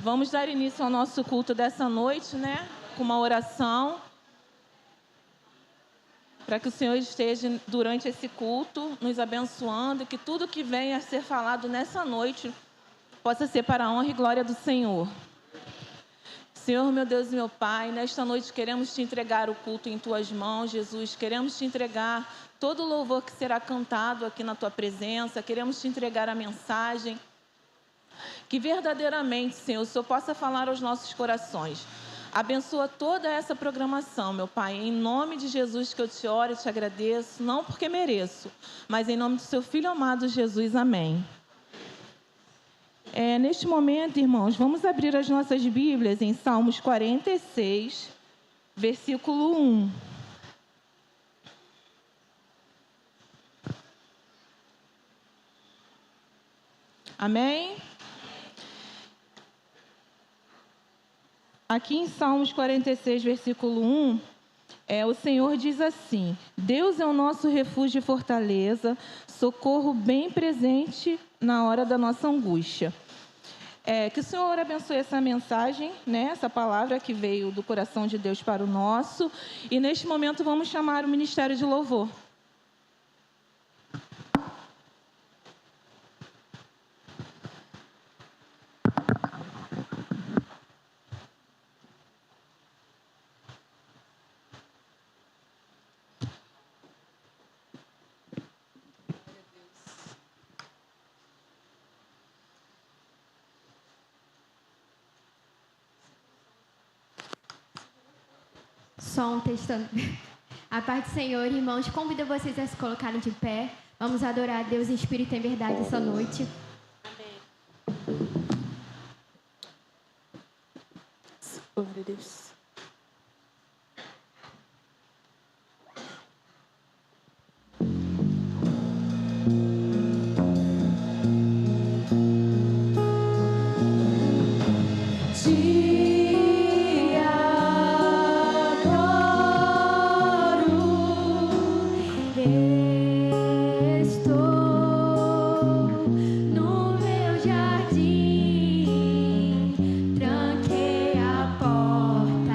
Vamos dar início ao nosso culto dessa noite, né? Com uma oração. Para que o Senhor esteja durante esse culto nos abençoando e que tudo que venha a ser falado nessa noite possa ser para a honra e glória do Senhor. Senhor, meu Deus e meu Pai, nesta noite queremos te entregar o culto em tuas mãos, Jesus. Queremos te entregar todo o louvor que será cantado aqui na tua presença. Queremos te entregar a mensagem. Que verdadeiramente, Senhor, o Senhor possa falar aos nossos corações. Abençoa toda essa programação, meu Pai. Em nome de Jesus que eu te oro e te agradeço. Não porque mereço, mas em nome do seu Filho amado Jesus. Amém. Neste momento, irmãos, vamos abrir as nossas Bíblias em Salmos 46, versículo 1. Amém? Aqui em Salmos 46, versículo 1, o Senhor diz assim: Deus é o nosso refúgio e fortaleza, socorro bem presente na hora da nossa angústia. Que o Senhor abençoe essa mensagem, né? Essa palavra que veio do coração de Deus para o nosso. E neste momento vamos chamar o Ministério de Louvor. Som testando. A paz do Senhor, irmãos, convido vocês a se colocarem de pé. Vamos adorar a Deus em espírito e em verdade essa noite. Amém. Glória a Deus. Tranquei a porta.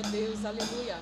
a Deus, aleluia.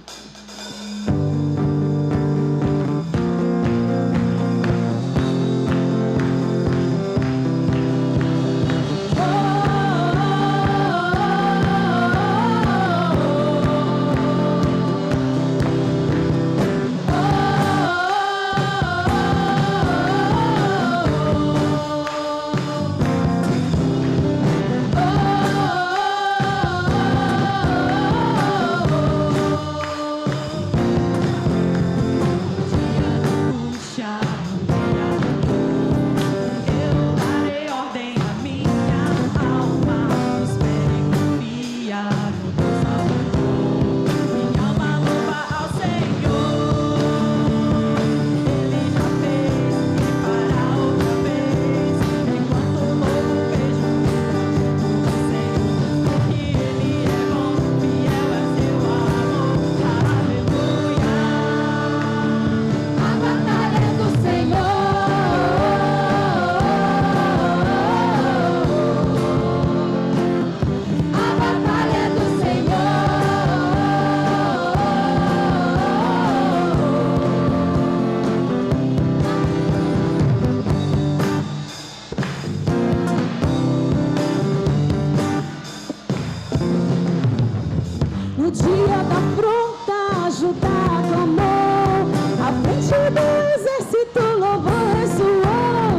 No dia da afronta, Judá clamou, à frente do exército louvor ressoou,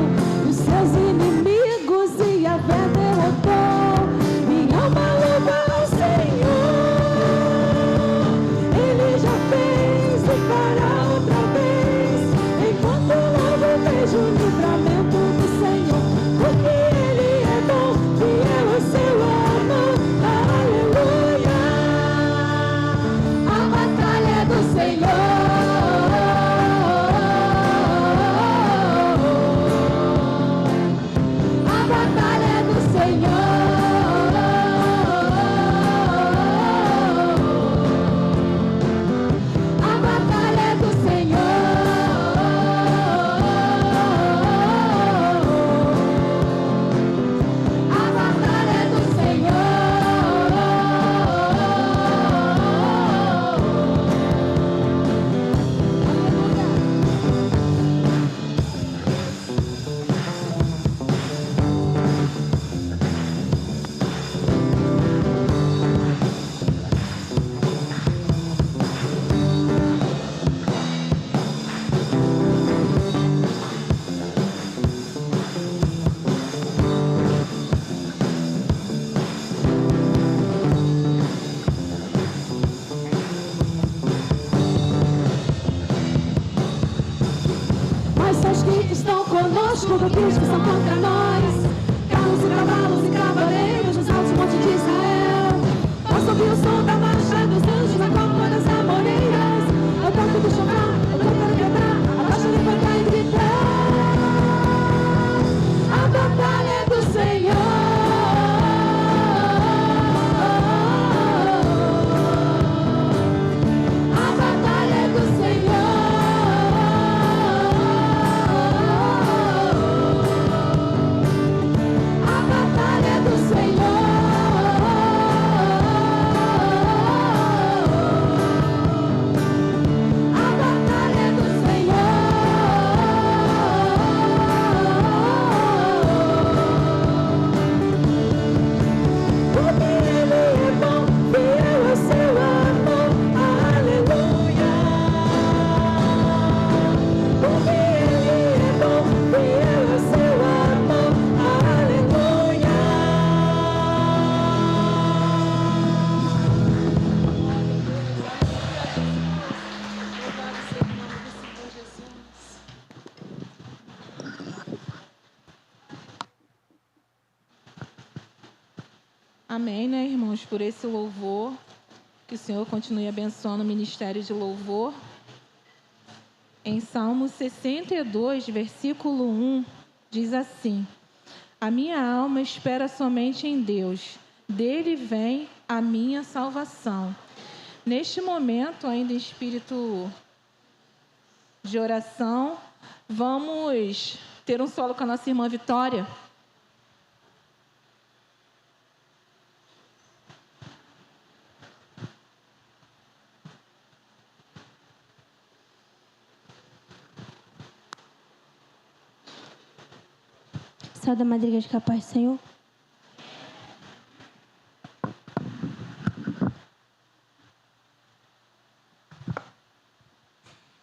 os seus inimigos e a fé derrotou. Minha alma louva ao Senhor, Ele já fez e fará outra vez, enquanto louvo vejo o livramento do Senhor, porque Ele é bom, fiel ao seu amor, aleluia. A batalha é do Senhor. A batalha é do Senhor. A batalha é do Senhor. A batalha é do Senhor. Mas são os que estão conosco do que os que são contra nós. Carros e cavalos e cavaleiros nos altos montes de Israel. Posso ouvir o som da marcha dos anjos na copa das amoreiras. Eu toco do chofar, eu toco quebrar, a tocha levantar e gritar. A batalha é do Senhor. A batalha é do Senhor. A batalha é do Senhor. A batalha é do Senhor. Porque Ele é bom, fiel ao seu amor, aleluia. Porque Ele é bom, fiel ao seu amor, aleluia. Louvado seja o nome do Senhor Jesus. Amém, né, irmãos, por esse louvor. Que o Senhor continue abençoando o ministério de louvor. Em Salmo 62, versículo 1, diz assim: A minha alma espera somente em Deus, dele vem a minha salvação. Neste momento, ainda em espírito de oração, vamos ter um solo com a nossa irmã Vitória. Sal da Madriga de Capaz, Senhor.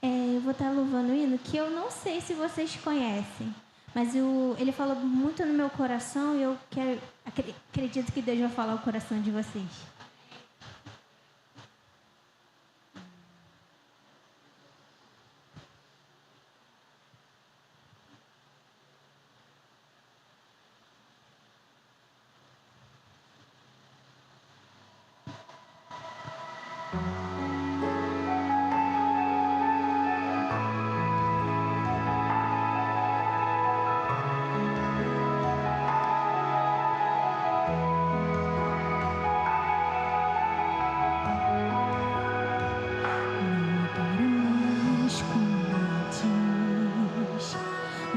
Eu vou estar louvando o hino que eu não sei se vocês conhecem, mas ele falou muito no meu coração e eu acredito que Deus vai falar o coração de vocês.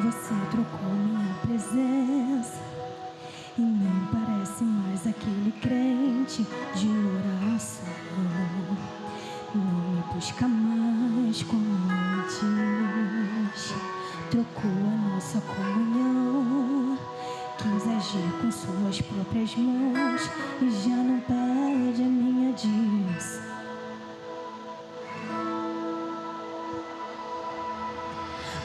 Você trocou minha presença e nem parece mais aquele crente de oração. Não me busca mais como antes. Trocou a nossa comunhão. Quis agir com suas próprias mãos e já não pede a minha direção.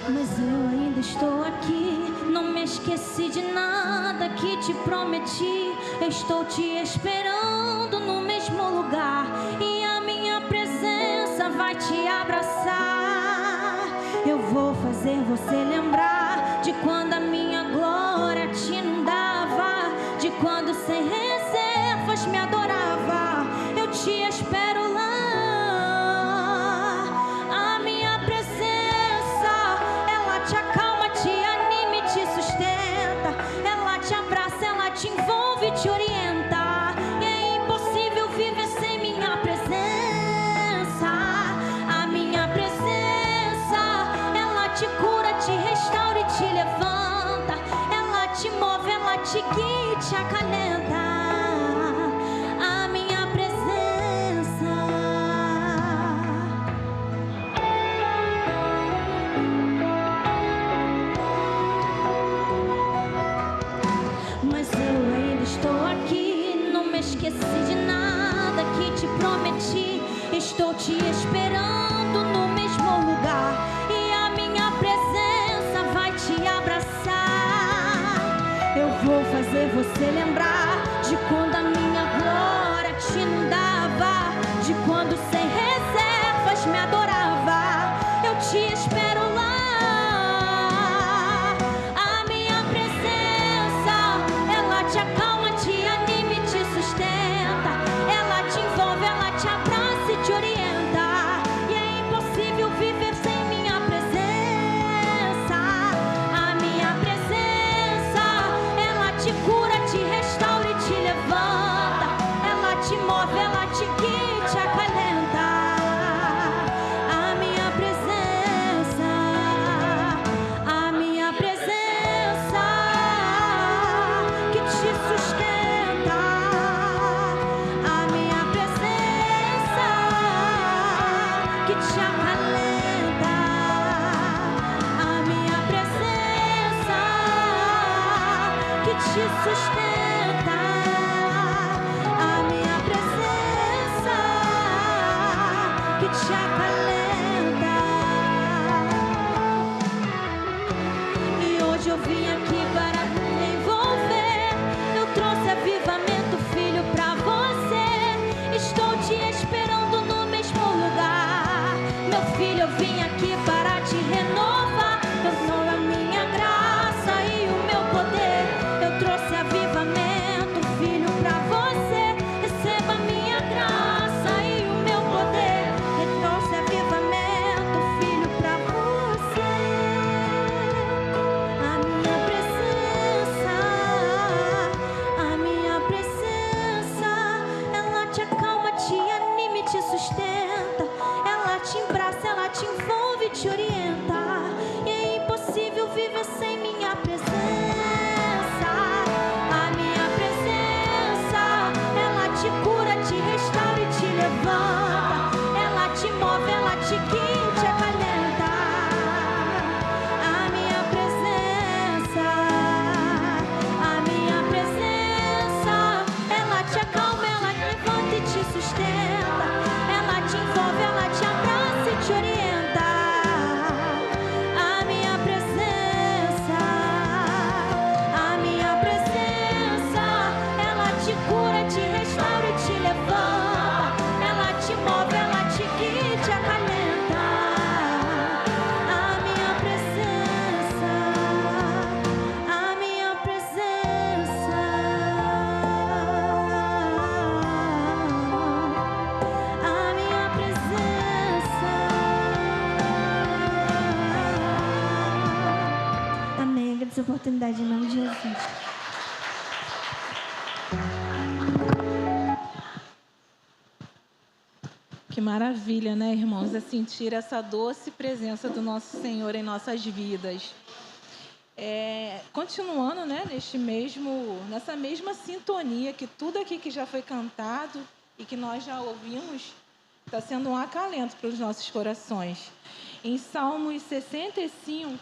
Mas eu ainda estou aqui, não me esqueci de nada que te prometi. Eu estou te esperando no mesmo lugar e a minha presença vai te abraçar. Eu vou fazer você lembrar de quando a minha glória te inundava, de quando sem reservas me adorava. Eu te espero lá. Te envolve e te orienta, e é impossível viver sem minha presença. A minha presença, ela te cura, te restaura e te levanta. Ela te move, ela te guia e te acalenta. A minha presença. Mas eu ainda estou aqui, não me esqueci de nada que te prometi. Estou te esperando no mesmo lugar e a minha presença vai te abraçar. Eu vou fazer você lembrar de quando a minha glória te inundava, de quando sem reservas me adorava. Eu te espero lá. Te acalma, te anima e te sustenta. Ela te envolve, ela te abraça e te orienta. E é impossível viver sem minha presença. A minha presença, ela te cura, te restaura e te levanta. Ela te move, ela te guia e te acalenta. A minha presença, a minha presença te sustenta, a minha presença que te acalenta, a minha presença que te sustenta, a minha presença que te acalenta. E hoje eu vim aqui para me envolver. Trouxe avivamento, filho, pra você. Estou te esperando no mesmo lugar. Meu filho, eu vim aqui para te renovar. Eu sou a minha graça e o meu poder. Eu trouxe avivamento. essa oportunidade em nome de Jesus. Que maravilha, né, irmãos? É sentir essa doce presença do nosso Senhor em nossas vidas. Continuando, né, nessa mesma sintonia, que tudo aqui que já foi cantado e que nós já ouvimos, está sendo um acalento para os nossos corações. Em Salmos 65,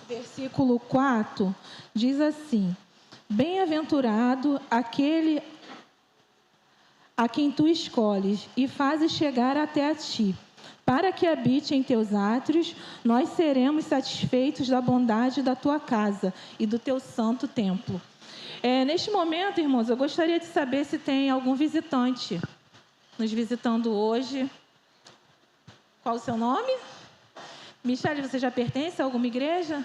versículo 4, diz assim: Bem-aventurado aquele a quem tu escolhes e fazes chegar até a ti. Para que habite em teus átrios, nós seremos satisfeitos da bondade da tua casa e do teu santo templo. Neste momento, irmãos, eu gostaria de saber se tem algum visitante nos visitando hoje. Qual o seu nome? Michele, você já pertence a alguma igreja?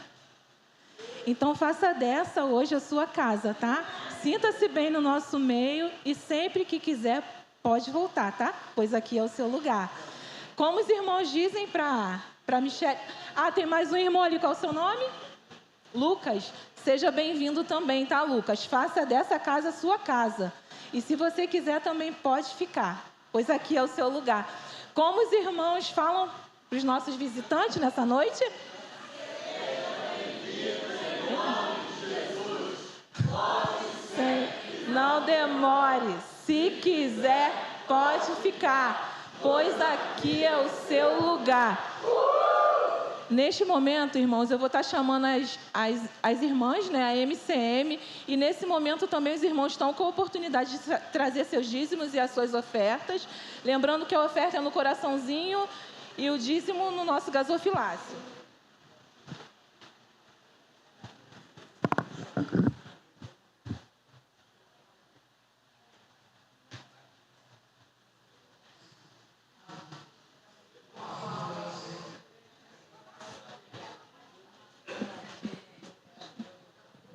Então, faça dessa hoje a sua casa, tá? Sinta-se bem no nosso meio e sempre que quiser, pode voltar, tá? Pois aqui é o seu lugar. Como os irmãos dizem para Michele... tem mais um irmão ali. Qual é o seu nome? Lucas. Seja bem-vindo também, tá, Lucas? Faça dessa casa a sua casa. E se você quiser, também pode ficar, pois aqui é o seu lugar. Como os irmãos falam para os nossos visitantes nessa noite? Não demore. Se quiser, pode ficar, pois aqui é o seu lugar. Neste momento, irmãos, eu vou estar chamando as irmãs, né, a MCM, e nesse momento também os irmãos estão com a oportunidade de trazer seus dízimos e as suas ofertas. Lembrando que a oferta é no coraçãozinho e o dízimo no nosso gasofilácio.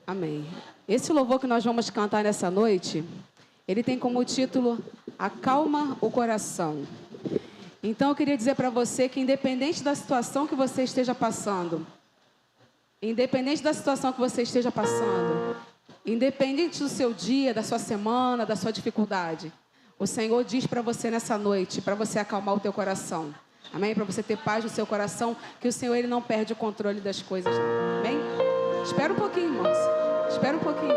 Amém. Esse louvor que nós vamos cantar nessa noite, ele tem como título Acalma o Coração. Então eu queria dizer para você que independente da situação que você esteja passando, independente do seu dia, da sua semana, da sua dificuldade, o Senhor diz para você nessa noite, para você acalmar o teu coração. Amém? Para você ter paz no seu coração, que o Senhor ele não perde o controle das coisas. Não. Amém? Espera um pouquinho, irmãos. Espera um pouquinho.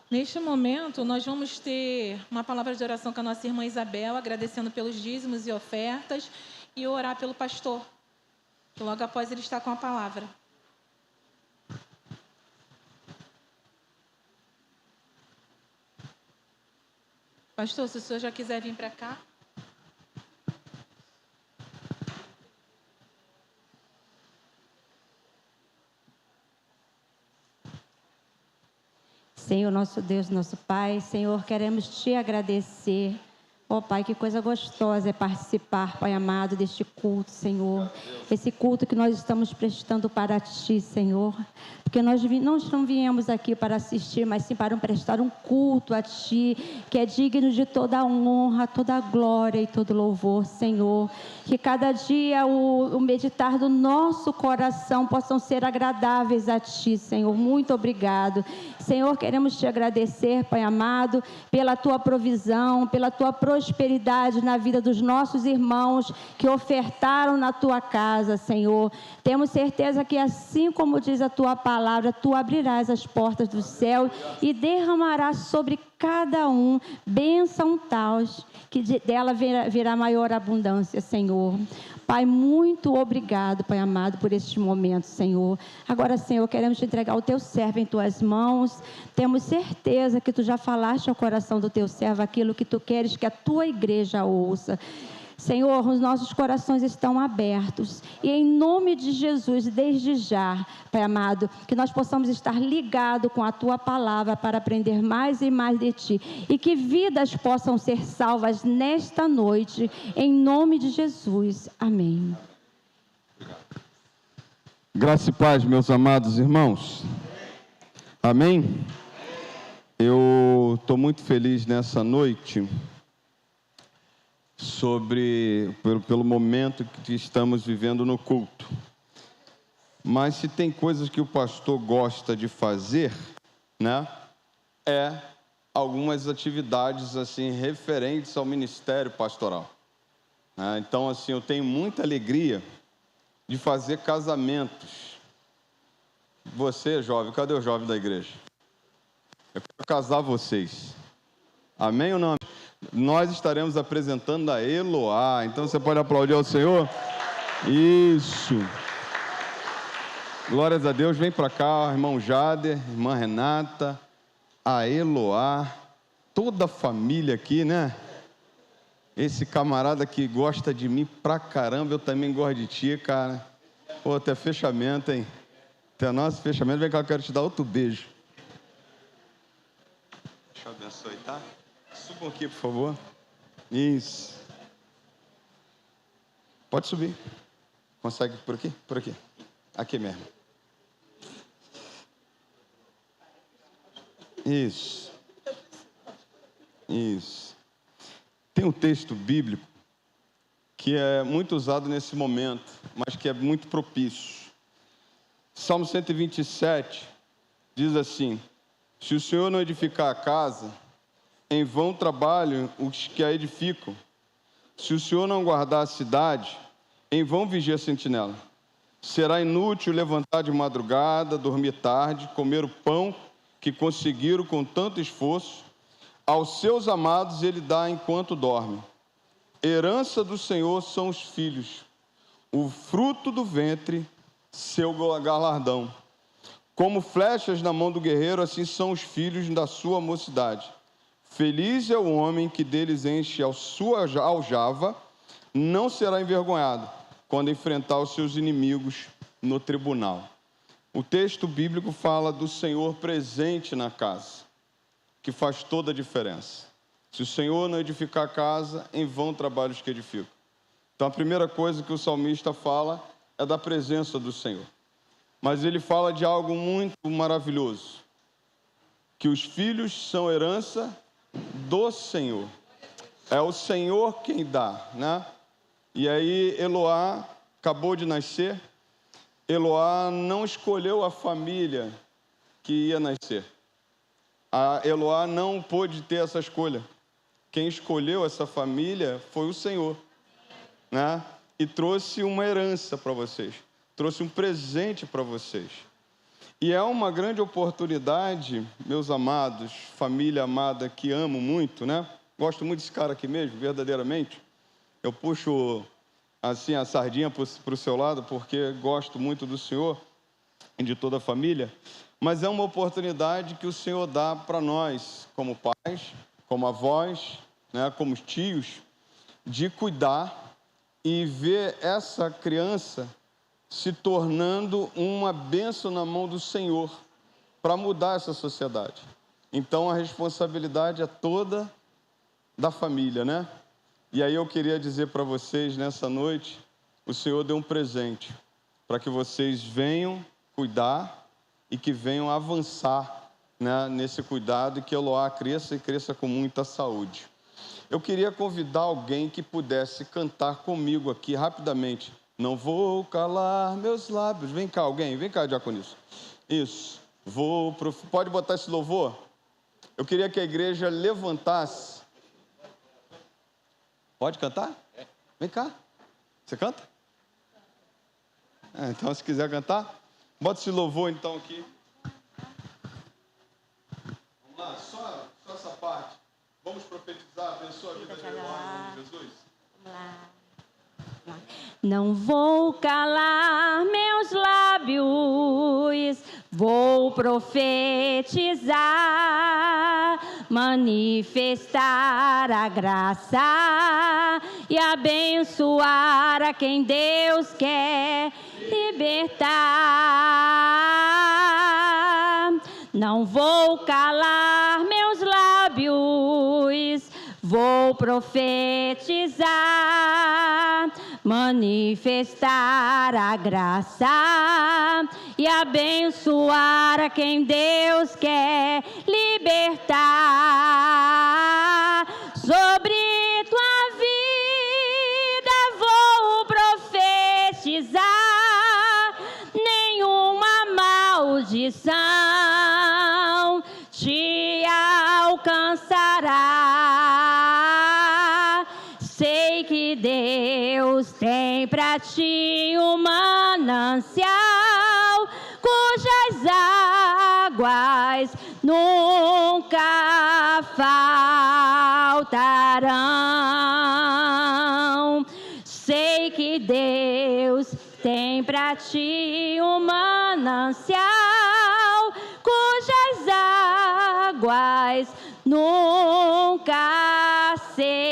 Neste momento, nós vamos ter uma palavra de oração com a nossa irmã Isabel, agradecendo pelos dízimos e ofertas, e orar pelo pastor, que logo após ele está com a palavra. Pastor, se o senhor já quiser vir para cá. Senhor, nosso Deus, nosso Pai, Senhor, queremos te agradecer. Ó Pai, que coisa gostosa é participar, Pai amado, deste culto, Senhor. Esse culto que nós estamos prestando para Ti, Senhor. Porque nós não viemos aqui para assistir, mas sim para prestar um culto a Ti, que é digno de toda a honra, toda a glória e todo louvor, Senhor. Que cada dia o meditar do nosso coração possam ser agradáveis a Ti, Senhor. Muito obrigado. Senhor, queremos Te agradecer, Pai amado, pela Tua provisão, pela Tua prosperidade na vida dos nossos irmãos que ofertaram na Tua casa, Senhor. Temos certeza que assim como diz a Tua palavra, Tu abrirás as portas do céu e derramarás sobre cada um bênção tal, que dela virá maior abundância, Senhor. Pai, muito obrigado, Pai amado, por este momento, Senhor. Agora, Senhor, queremos te entregar o Teu servo em Tuas mãos. Temos certeza que Tu já falaste ao coração do Teu servo aquilo que Tu queres que a Tua igreja ouça. Senhor, os nossos corações estão abertos. E em nome de Jesus, desde já, Pai amado, que nós possamos estar ligados com a Tua palavra para aprender mais e mais de Ti. E que vidas possam ser salvas nesta noite, em nome de Jesus. Amém. Graça e paz, meus amados irmãos. Amém? Eu estou muito feliz nessa noite pelo momento que estamos vivendo no culto. Mas se tem coisas que o pastor gosta de fazer, né, algumas atividades assim referentes ao ministério pastoral. Então, assim, eu tenho muita alegria de fazer casamentos. Você, jovem, cadê o jovem da igreja? Eu quero casar vocês. Amém ou não? Nós estaremos apresentando a Eloá. Então você pode aplaudir ao Senhor? Isso. Glórias a Deus. Vem para cá, irmão Jader, irmã Renata, a Eloá, toda a família aqui, né? Esse camarada que gosta de mim pra caramba, eu também gosto de ti, cara. Pô, até fechamento, hein? Até nosso fechamento. Vem cá, eu quero te dar outro beijo. Deixa eu abençoe, tá? Subam aqui, por favor. Isso. Pode subir. Consegue por aqui? Por aqui. Aqui mesmo. Isso. Isso. Tem um texto bíblico que é muito usado nesse momento, mas que é muito propício. Salmo 127 diz assim: se o Senhor não edificar a casa, em vão trabalham os que a edificam. Se o Senhor não guardar a cidade, em vão vigia a sentinela. Será inútil levantar de madrugada, dormir tarde, comer o pão que conseguiram com tanto esforço. Aos seus amados ele dá enquanto dorme. Herança do Senhor são os filhos, o fruto do ventre, seu galardão. Como flechas na mão do guerreiro, assim são os filhos da sua mocidade. Feliz é o homem que deles enche a sua aljava, não será envergonhado quando enfrentar os seus inimigos no tribunal. O texto bíblico fala do Senhor presente na casa, que faz toda a diferença. Se o Senhor não edificar a casa, em vão trabalham os que edificam. Então a primeira coisa que o salmista fala é da presença do Senhor. Mas ele fala de algo muito maravilhoso, que os filhos são herança do Senhor. É o Senhor quem dá, né? E aí Eloá acabou de nascer. Eloá não escolheu a família que ia nascer. A Eloá não pôde ter essa escolha. Quem escolheu essa família foi o Senhor, né? E trouxe uma herança para vocês. Trouxe um presente para vocês. E é uma grande oportunidade, meus amados, família amada que amo muito, né? Gosto muito desse cara aqui mesmo, verdadeiramente. Eu puxo assim a sardinha para o seu lado, porque gosto muito do Senhor e de toda a família. Mas é uma oportunidade que o Senhor dá para nós, como pais, como avós, né, como tios, de cuidar e ver essa criança se tornando uma bênção na mão do Senhor para mudar essa sociedade. Então a responsabilidade é toda da família, né? E aí eu queria dizer para vocês nessa noite, o Senhor deu um presente para que vocês venham cuidar e que venham avançar, né, nesse cuidado e que Eloá cresça e cresça com muita saúde. Eu queria convidar alguém que pudesse cantar comigo aqui rapidamente. Não vou calar meus lábios. Vem cá, alguém. Vem cá, diaconisa. Isso. Pode botar esse louvor? Eu queria que a igreja levantasse. Pode cantar? Vem cá. Você canta? Então, se quiser cantar, bota esse louvor então aqui. Vamos lá, só essa parte. Vamos profetizar, abençoa a vida de Eloá em nome de Jesus. Vamos lá. Não vou calar meus lábios, vou profetizar, manifestar a graça e abençoar a quem Deus quer libertar. Não vou calar meus lábios, vou profetizar, manifestar a graça e abençoar a quem Deus quer libertar. Sobre tua vida vou profetizar, nenhuma maldição te alcançará. Sei que Deus tem pra ti um manancial, cujas águas nunca faltarão. Sei que Deus tem pra ti um manancial, cujas águas nunca secarão.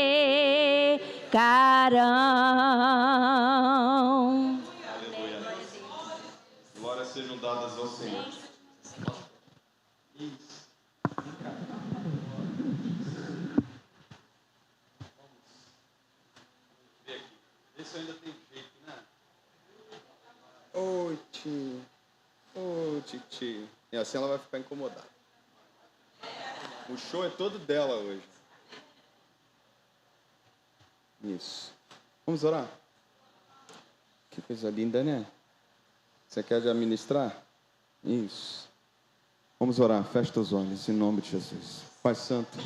Aleluia. Glórias sejam dadas ao Senhor. Isso. Vamos ver aqui. Esse ainda tem jeito, né? Oi, tio. Ô, titio. E assim ela vai ficar incomodada. O show é todo dela hoje. Isso. Vamos orar? Que coisa linda, né? Você quer administrar? Isso. Vamos orar. Fecha os olhos em nome de Jesus. Pai Santo,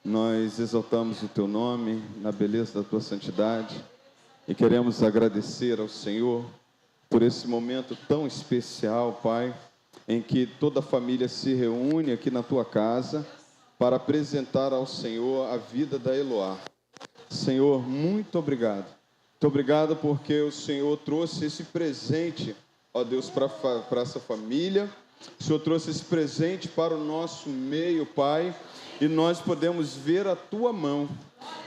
nós exaltamos o Teu nome na beleza da Tua santidade e queremos agradecer ao Senhor por esse momento tão especial, Pai, em que toda a família se reúne aqui na Tua casa para apresentar ao Senhor a vida da Eloá. Senhor, muito obrigado. Muito obrigado porque o Senhor trouxe esse presente, ó Deus, para essa família. O Senhor trouxe esse presente para o nosso meio, Pai, e nós podemos ver a Tua mão.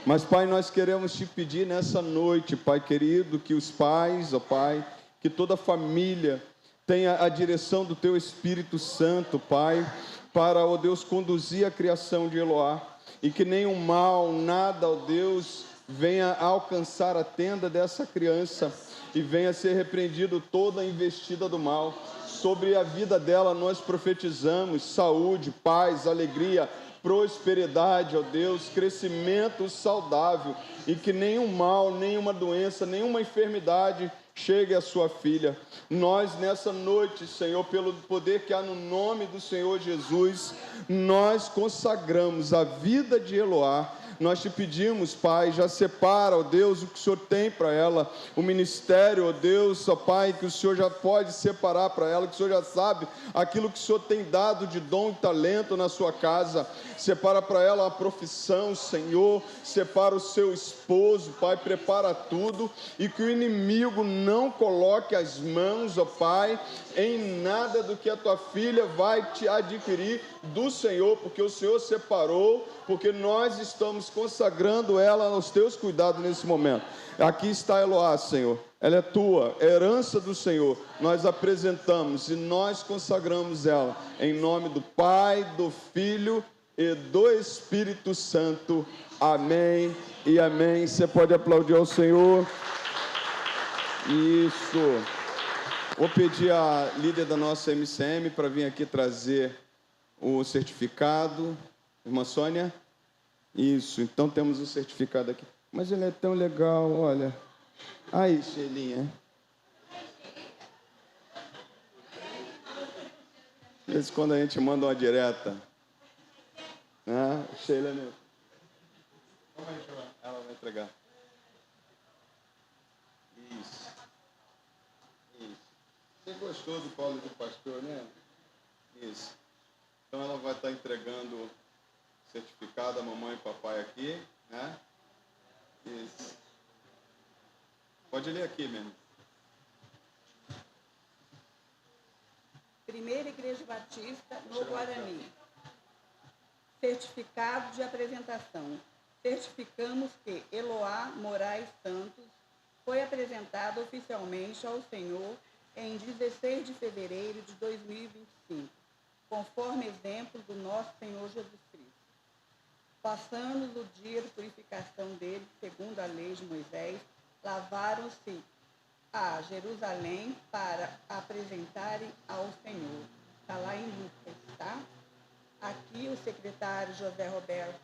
Mas, Pai, nós queremos Te pedir nessa noite, Pai querido, que os pais, ó Pai, que toda a família tenha a direção do Teu Espírito Santo, Pai, para, ó Deus, conduzir a criação de Eloá, e que nenhum mal, nada, ó Deus, venha alcançar a tenda dessa criança, e venha ser repreendido toda a investida do mal. Sobre a vida dela nós profetizamos saúde, paz, alegria, prosperidade, ó Deus, crescimento saudável, e que nenhum mal, nenhuma doença, nenhuma enfermidade chegue à sua filha. Nós nessa noite, Senhor, pelo poder que há no nome do Senhor Jesus, nós consagramos a vida de Eloá, nós te pedimos, Pai, já separa, ó Deus, o que o Senhor tem para ela, o ministério, ó Deus, ó Pai, que o Senhor já pode separar para ela, que o Senhor já sabe aquilo que o Senhor tem dado de dom e talento na sua casa. Separa para ela a profissão, Senhor, separa o seu esposo, Pai, prepara tudo, e que o inimigo não coloque as mãos, ó Pai, em nada do que a tua filha vai te adquirir do Senhor, porque o Senhor separou, porque nós estamos consagrando ela aos teus cuidados nesse momento. Aqui está Eloá, Senhor, ela é tua, é herança do Senhor, nós apresentamos e nós consagramos ela, em nome do Pai, do Filho e do Espírito Santo. Amém e amém. Você pode aplaudir ao Senhor. Isso. Vou pedir a líder da nossa MCM para vir aqui trazer o certificado. Irmã Sônia? Isso, então temos o certificado aqui. Mas ele é tão legal, olha. Aí, Sheilinha. Às vezes quando a gente manda uma direta, né? Sheila mesmo. Ela vai entregar. Isso. Você gostou do Paulo do pastor, né? Isso. Então ela vai estar entregando o certificado a mamãe e papai aqui, né? Isso. Pode ler aqui mesmo. Primeira Igreja Batista no Guarani. Certificado de apresentação. Certificamos que Eloá Moraes Santos foi apresentado oficialmente ao Senhor em 16 de fevereiro de 2025, conforme exemplo do nosso Senhor Jesus Cristo. Passando o dia de purificação dele, segundo a lei de Moisés, lavaram-se a Jerusalém para apresentarem ao Senhor. Está lá em Lucas, tá? Aqui o secretário José Roberto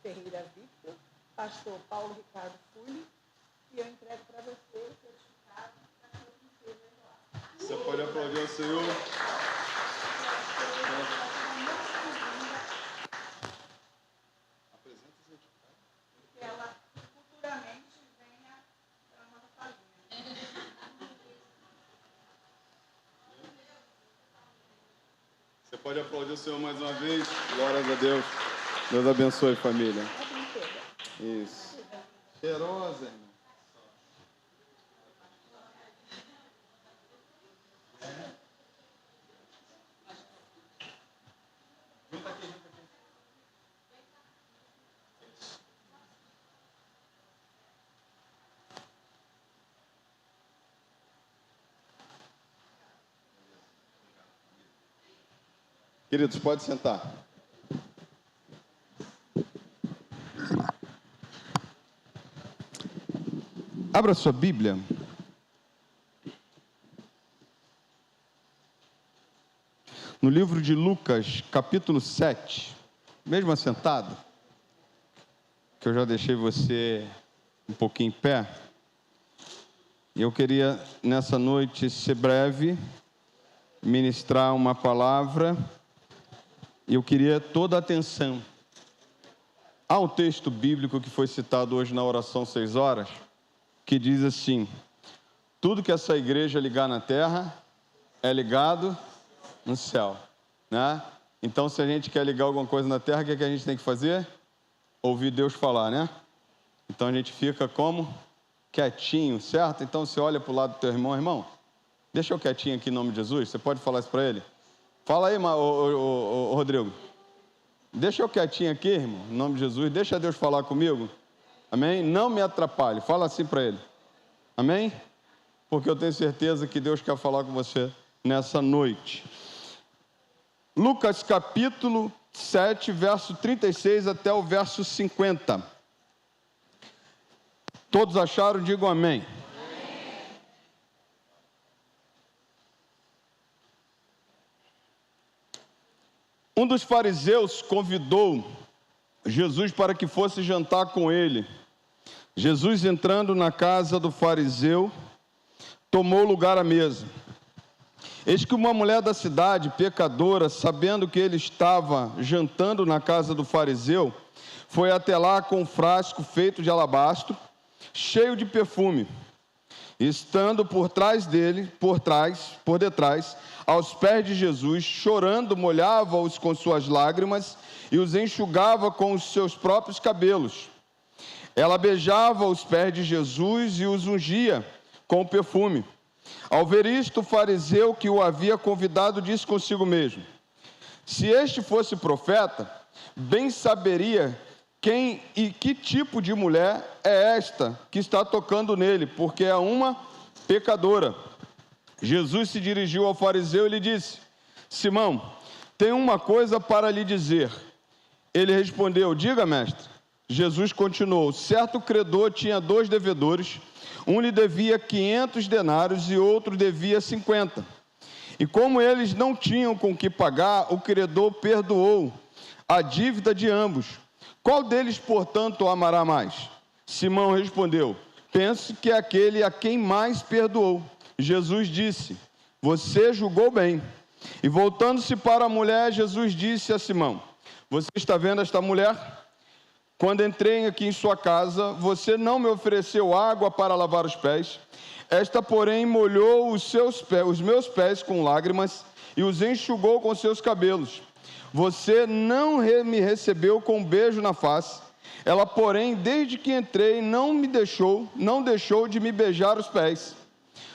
Ferreira Victor, pastor Paulo Ricardo Fulli, e eu entrego para você o certificado da sua princesa Eloá. Você pode aplaudir ao Senhor. Apresenta o certificado. Que ela futuramente venha para a nossa família. Você pode aplaudir o Senhor mais uma vez. Glórias a Deus. Deus abençoe, família. Isso. Cheirosa, irmão. Queridos, pode sentar. Abra sua Bíblia. No livro de Lucas, capítulo 7. Mesmo assentado, que eu já deixei você um pouquinho em pé. E eu queria, nessa noite, ser breve, ministrar uma palavra. E eu queria toda a atenção. Há um texto bíblico que foi citado hoje na oração 6 horas, que diz assim: tudo que essa igreja ligar na terra é ligado no céu, né? Então, se a gente quer ligar alguma coisa na terra, o que a gente tem que fazer? Ouvir Deus falar, né? Então a gente fica como? Quietinho, certo? Então você olha para o lado do teu irmão, irmão, deixa eu quietinho aqui em nome de Jesus. Você pode falar isso para ele? Fala aí, Rodrigo. Deixa eu quietinho aqui, irmão, em nome de Jesus. Deixa Deus falar comigo. Amém? Não me atrapalhe. Fala assim para ele. Amém? Porque eu tenho certeza que Deus quer falar com você nessa noite. Lucas capítulo 7, verso 36 até o verso 50. Todos acharam? Digam amém. Um dos fariseus convidou Jesus para que fosse jantar com ele. Jesus, entrando na casa do fariseu, tomou lugar à mesa. Eis que uma mulher da cidade, pecadora, sabendo que ele estava jantando na casa do fariseu, foi até lá com um frasco feito de alabastro, cheio de perfume. Estando por detrás, aos pés de Jesus, chorando, molhava-os com suas lágrimas e os enxugava com os seus próprios cabelos. Ela beijava os pés de Jesus e os ungia com o perfume. Ao ver isto, o fariseu que o havia convidado disse consigo mesmo: se este fosse profeta, bem saberia quem e que tipo de mulher é esta que está tocando nele, porque é uma pecadora. Jesus se dirigiu ao fariseu e lhe disse: Simão, tenho uma coisa para lhe dizer. Ele respondeu: diga, mestre. Jesus continuou: certo credor tinha 2 devedores, um lhe devia 500 denários e outro devia 50. E como eles não tinham com que pagar, o credor perdoou a dívida de ambos. Qual deles, portanto, o amará mais? Simão respondeu: penso que é aquele a quem mais perdoou. Jesus disse: você julgou bem. E voltando-se para a mulher, Jesus disse a Simão: você está vendo esta mulher? Quando entrei aqui em sua casa, você não me ofereceu água para lavar os pés. Esta, porém, molhou os meus pés com lágrimas e os enxugou com seus cabelos. Você não me recebeu com um beijo na face. Ela, porém, desde que entrei, não deixou de me beijar os pés.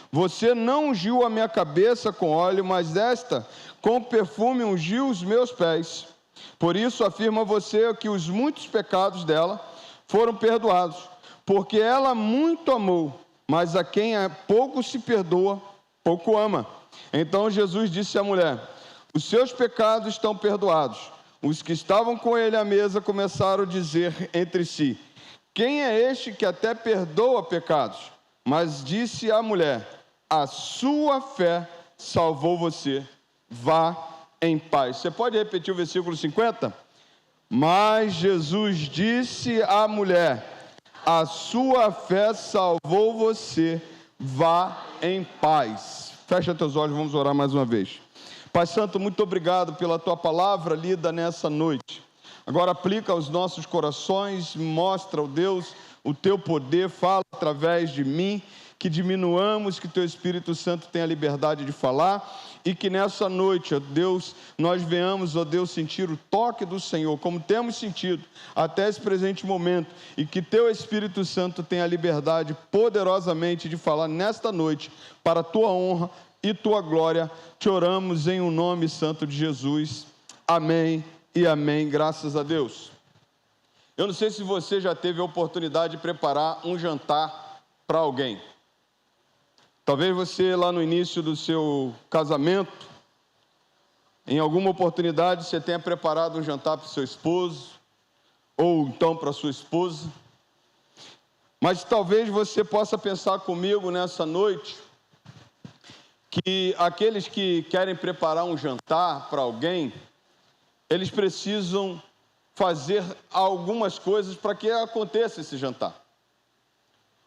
Você não ungiu a minha cabeça com óleo, mas esta, com perfume, ungiu os meus pés. Por isso, afirmo a você que os muitos pecados dela foram perdoados, porque ela muito amou, mas a quem pouco se perdoa, pouco ama. Então Jesus disse à mulher: os seus pecados estão perdoados. Os que estavam com ele à mesa começaram a dizer entre si: quem é este que até perdoa pecados? Mas disse à mulher: a sua fé salvou você. Vá em paz. Você pode repetir o versículo 50? Mas Jesus disse à mulher: a sua fé salvou você. Vá em paz. Fecha teus olhos, vamos orar mais uma vez. Pai Santo, muito obrigado pela tua palavra lida nessa noite. Agora aplica aos nossos corações, mostra, ó Deus, o teu poder, fala através de mim, que diminuamos, que teu Espírito Santo tenha liberdade de falar e que nessa noite, ó Deus, nós venhamos, ó Deus, sentir o toque do Senhor, como temos sentido até esse presente momento, e que teu Espírito Santo tenha a liberdade poderosamente de falar nesta noite, para a tua honra e tua glória. Te oramos em um nome santo de Jesus. Amém e amém. Graças a Deus. Eu não sei se você já teve a oportunidade de preparar um jantar para alguém. Talvez você, lá no início do seu casamento, em alguma oportunidade, você tenha preparado um jantar para o seu esposo, ou então para a sua esposa. Mas talvez você possa pensar comigo nessa noite, que aqueles que querem preparar um jantar para alguém, eles precisam fazer algumas coisas para que aconteça esse jantar.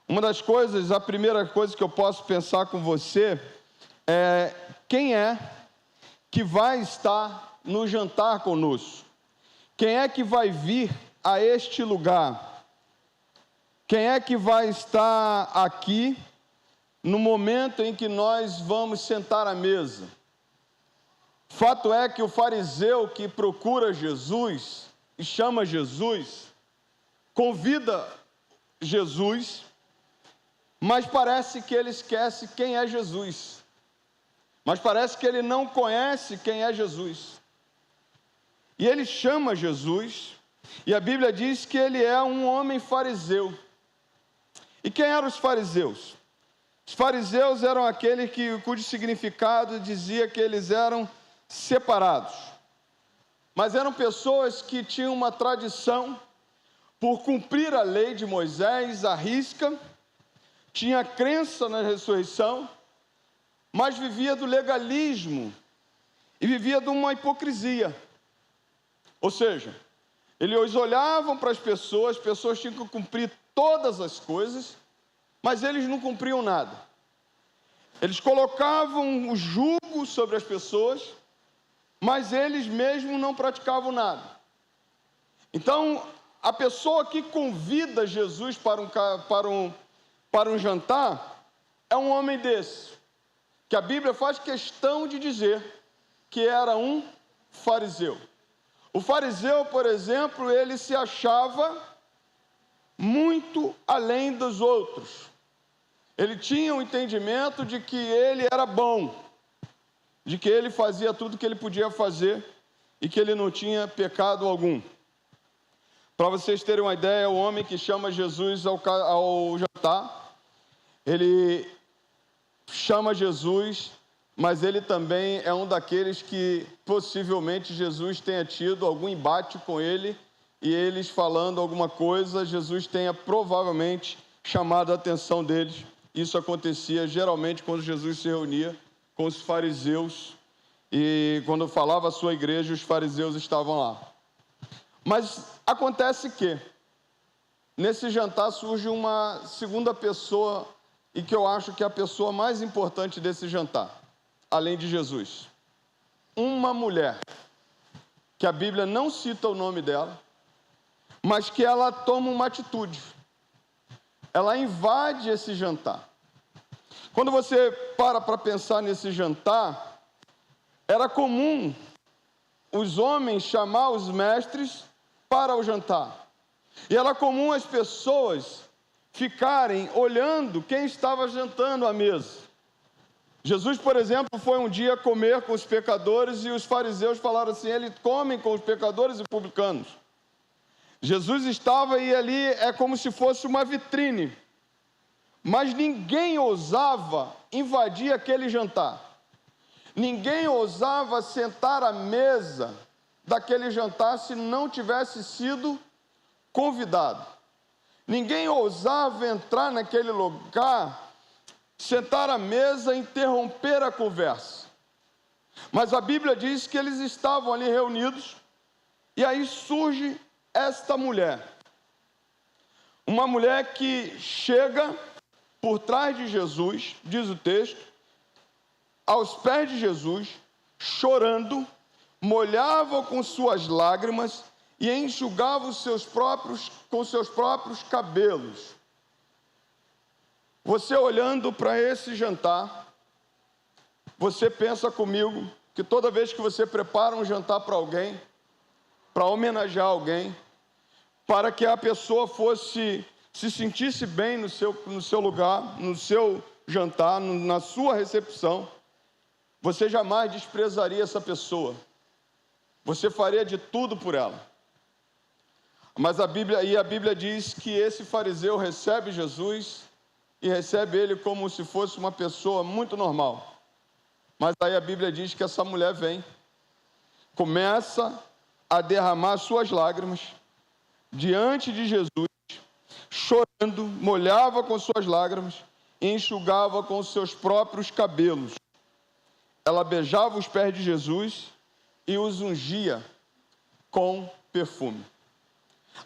Uma das coisas, a primeira coisa que eu posso pensar com você é quem é que vai estar no jantar conosco? Quem é que vai vir a este lugar? Quem é que vai estar aqui no momento em que nós vamos sentar à mesa? Fato é que o fariseu que procura Jesus e chama Jesus, convida Jesus, mas parece que ele esquece quem é Jesus. Mas parece que ele não conhece quem é Jesus. E ele chama Jesus, e a Bíblia diz que ele é um homem fariseu. E quem eram os fariseus? Os fariseus eram aqueles cujo significado dizia que eles eram separados. Mas eram pessoas que tinham uma tradição por cumprir a lei de Moisés à risca, tinha crença na ressurreição, mas vivia do legalismo e vivia de uma hipocrisia. Ou seja, eles olhavam para as pessoas tinham que cumprir todas as coisas, mas eles não cumpriam nada. Eles colocavam o jugo sobre as pessoas, mas eles mesmos não praticavam nada. Então, a pessoa que convida Jesus para um jantar é um homem desse, que a Bíblia faz questão de dizer que era um fariseu. O fariseu, por exemplo, ele se achava muito além dos outros. Ele tinha um entendimento de que ele era bom, de que ele fazia tudo que ele podia fazer e que ele não tinha pecado algum. Para vocês terem uma ideia, o homem que chama Jesus ao jantar, ele chama Jesus, mas ele também é um daqueles que possivelmente Jesus tenha tido algum embate com ele e eles falando alguma coisa, Jesus tenha provavelmente chamado a atenção deles. Isso acontecia geralmente quando Jesus se reunia com os fariseus e quando falava a sua igreja, os fariseus estavam lá. Mas acontece que nesse jantar surge uma segunda pessoa e que eu acho que é a pessoa mais importante desse jantar, além de Jesus. Uma mulher, que a Bíblia não cita o nome dela, mas que ela toma uma atitude. Ela invade esse jantar. Quando você para pensar nesse jantar, era comum os homens chamar os mestres para o jantar. E era comum as pessoas ficarem olhando quem estava jantando à mesa. Jesus, por exemplo, foi um dia comer com os pecadores e os fariseus falaram assim, eles comem com os pecadores e publicanos. Jesus estava e ali é como se fosse uma vitrine, mas ninguém ousava invadir aquele jantar. Ninguém ousava sentar à mesa daquele jantar se não tivesse sido convidado. Ninguém ousava entrar naquele lugar, sentar à mesa e interromper a conversa. Mas a Bíblia diz que eles estavam ali reunidos e aí surge esta mulher. Uma mulher que chega por trás de Jesus, diz o texto, aos pés de Jesus, chorando, molhava com suas lágrimas e enxugava com seus próprios cabelos. Você olhando para esse jantar, você pensa comigo que toda vez que você prepara um jantar para alguém, para homenagear alguém, para que a pessoa se sentisse bem no seu lugar, no seu jantar, na sua recepção, você jamais desprezaria essa pessoa. Você faria de tudo por ela. Mas a Bíblia diz que esse fariseu recebe Jesus e recebe ele como se fosse uma pessoa muito normal. Mas aí a Bíblia diz que essa mulher vem, começa a derramar suas lágrimas diante de Jesus, chorando, molhava com suas lágrimas e enxugava com seus próprios cabelos. Ela beijava os pés de Jesus e os ungia com perfume.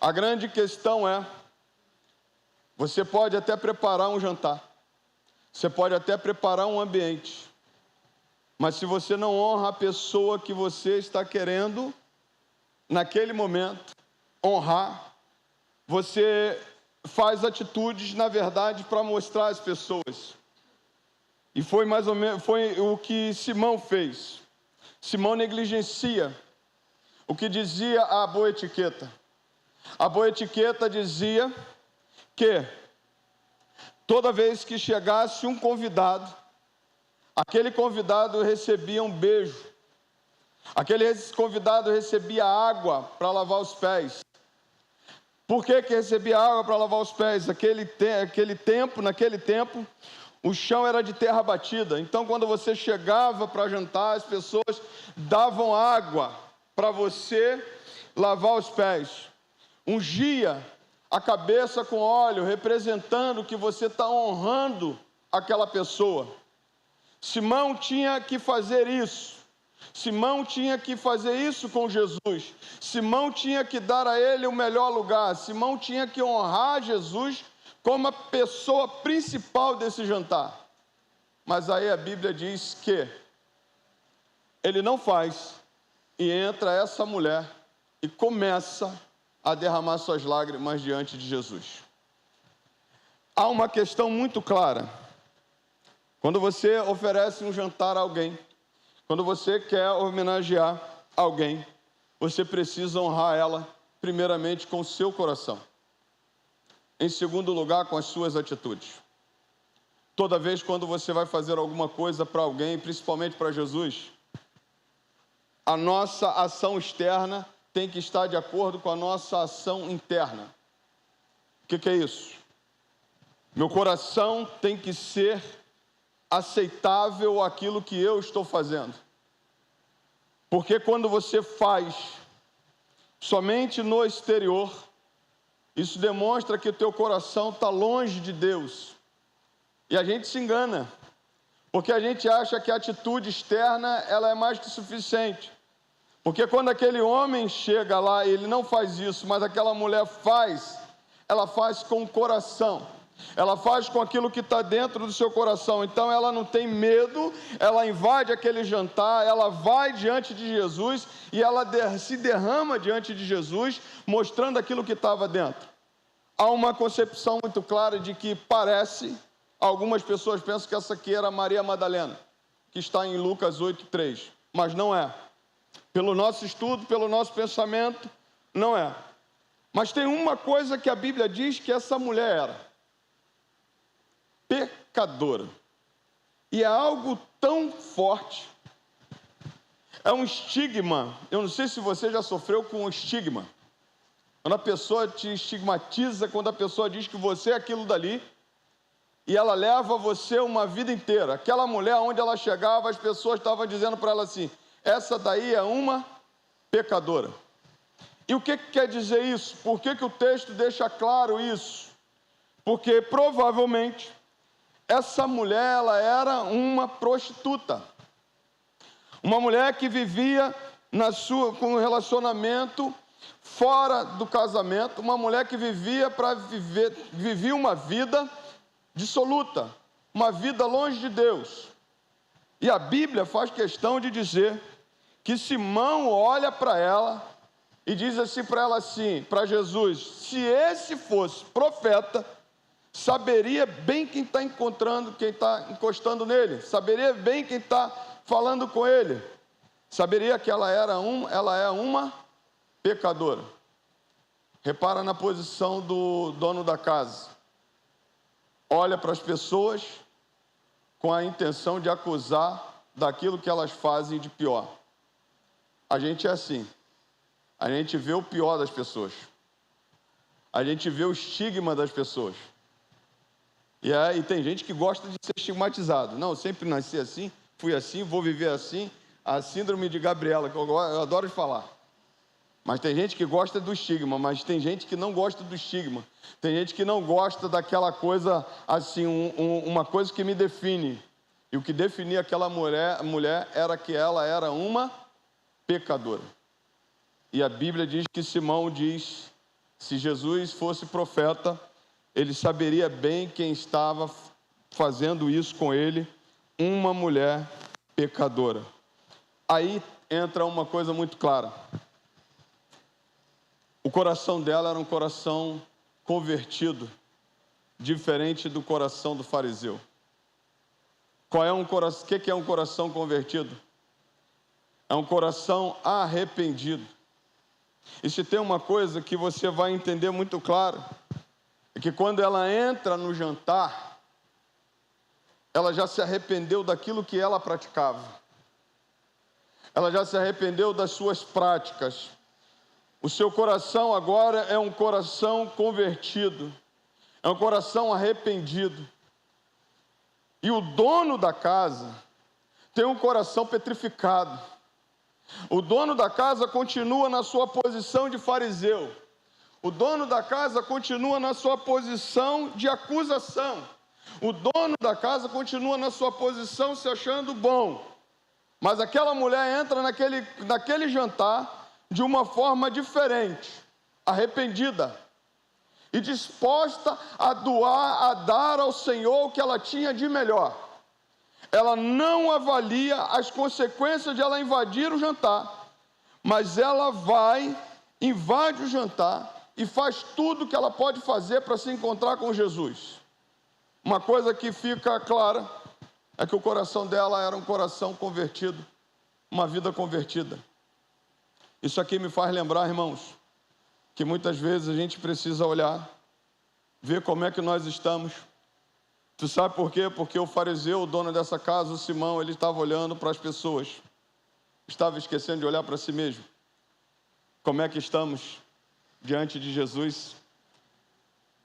A grande questão é, você pode até preparar um jantar, você pode até preparar um ambiente, mas se você não honra a pessoa que você está querendo, naquele momento, honrar, você faz atitudes, na verdade, para mostrar às pessoas. E foi mais ou menos, foi o que Simão fez. Simão negligencia o que dizia a boa etiqueta. A boa etiqueta dizia que toda vez que chegasse um convidado, aquele convidado recebia um beijo, aquele convidado recebia água para lavar os pés. Por que recebia água para lavar os pés? Naquele tempo, o chão era de terra batida. Então, quando você chegava para jantar, as pessoas davam água para você lavar os pés. Ungia a cabeça com óleo, representando que você está honrando aquela pessoa. Simão tinha que fazer isso. Simão tinha que fazer isso com Jesus. Simão tinha que dar a ele o melhor lugar. Simão tinha que honrar Jesus como a pessoa principal desse jantar. Mas aí a Bíblia diz que ele não faz, e entra essa mulher e começa a derramar suas lágrimas diante de Jesus. Há uma questão muito clara. Quando você oferece um jantar a alguém, quando você quer homenagear alguém, você precisa honrar ela, primeiramente, com o seu coração. Em segundo lugar, com as suas atitudes. Toda vez quando você vai fazer alguma coisa para alguém, principalmente para Jesus, a nossa ação externa tem que estar de acordo com a nossa ação interna. O que é isso? Meu coração tem que ser aceitável àquilo que eu estou fazendo. Porque quando você faz somente no exterior, isso demonstra que o teu coração está longe de Deus. E a gente se engana, porque a gente acha que a atitude externa ela é mais que suficiente. Porque quando aquele homem chega lá, ele não faz isso, mas aquela mulher faz, ela faz com o coração. Ela faz com aquilo que está dentro do seu coração. Então ela não tem medo, ela invade aquele jantar, ela vai diante de Jesus e ela se derrama diante de Jesus, mostrando aquilo que estava dentro. Há uma concepção muito clara de que parece, algumas pessoas pensam que essa aqui era Maria Madalena, que está em Lucas 8:3, mas não é. Pelo nosso estudo, pelo nosso pensamento, não é. Mas tem uma coisa que a Bíblia diz que essa mulher era: pecadora. E é algo tão forte, é um estigma. Eu não sei se você já sofreu com um estigma. Quando a pessoa te estigmatiza, quando a pessoa diz que você é aquilo dali, e ela leva você uma vida inteira. Aquela mulher, onde ela chegava, as pessoas estavam dizendo para ela assim: essa daí é uma pecadora. E o que quer dizer isso? Por que o texto deixa claro isso? Porque provavelmente essa mulher, ela era uma prostituta. Uma mulher que vivia com um relacionamento fora do casamento. Uma mulher que vivia uma vida dissoluta. Uma vida longe de Deus. E a Bíblia faz questão de dizer que Simão olha para ela e diz assim para ela assim, para Jesus: se esse fosse profeta, saberia bem quem está encostando nele, saberia bem quem está falando com ele, saberia que ela é uma pecadora. Repara na posição do dono da casa. Olha para as pessoas com a intenção de acusar daquilo que elas fazem de pior. A gente é assim. A gente vê o pior das pessoas. A gente vê o estigma das pessoas. E tem gente que gosta de ser estigmatizado. Não, eu sempre nasci assim, fui assim, vou viver assim. A síndrome de Gabriela, que eu adoro falar. Mas tem gente que gosta do estigma, mas tem gente que não gosta do estigma. Tem gente que não gosta daquela coisa, assim, uma coisa que me define. E o que definia aquela mulher era que ela era uma pecadora. E a Bíblia diz que Simão diz: se Jesus fosse profeta, ele saberia bem quem estava fazendo isso com ele, uma mulher pecadora. Aí entra uma coisa muito clara. O coração dela era um coração convertido, diferente do coração do fariseu. O que é um coração convertido? É um coração arrependido. E se tem uma coisa que você vai entender muito claro, é que quando ela entra no jantar, ela já se arrependeu daquilo que ela praticava. Ela já se arrependeu das suas práticas. O seu coração agora é um coração convertido, é um coração arrependido. E o dono da casa tem um coração petrificado. O dono da casa continua na sua posição de fariseu. O dono da casa continua na sua posição de acusação. O dono da casa continua na sua posição se achando bom. Mas aquela mulher entra naquele jantar de uma forma diferente, arrependida e disposta a dar ao Senhor o que ela tinha de melhor. ela não avalia as consequências de ela invadir o jantar, mas ela vai, invade o jantar e faz tudo o que ela pode fazer para se encontrar com Jesus. Uma coisa que fica clara é que o coração dela era um coração convertido, uma vida convertida. Isso aqui me faz lembrar, irmãos, que muitas vezes a gente precisa olhar, ver como é que nós estamos. Tu sabe por quê? Porque o fariseu, o dono dessa casa, o Simão, ele estava olhando para as pessoas, estava esquecendo de olhar para si mesmo. Como é que estamos diante de Jesus?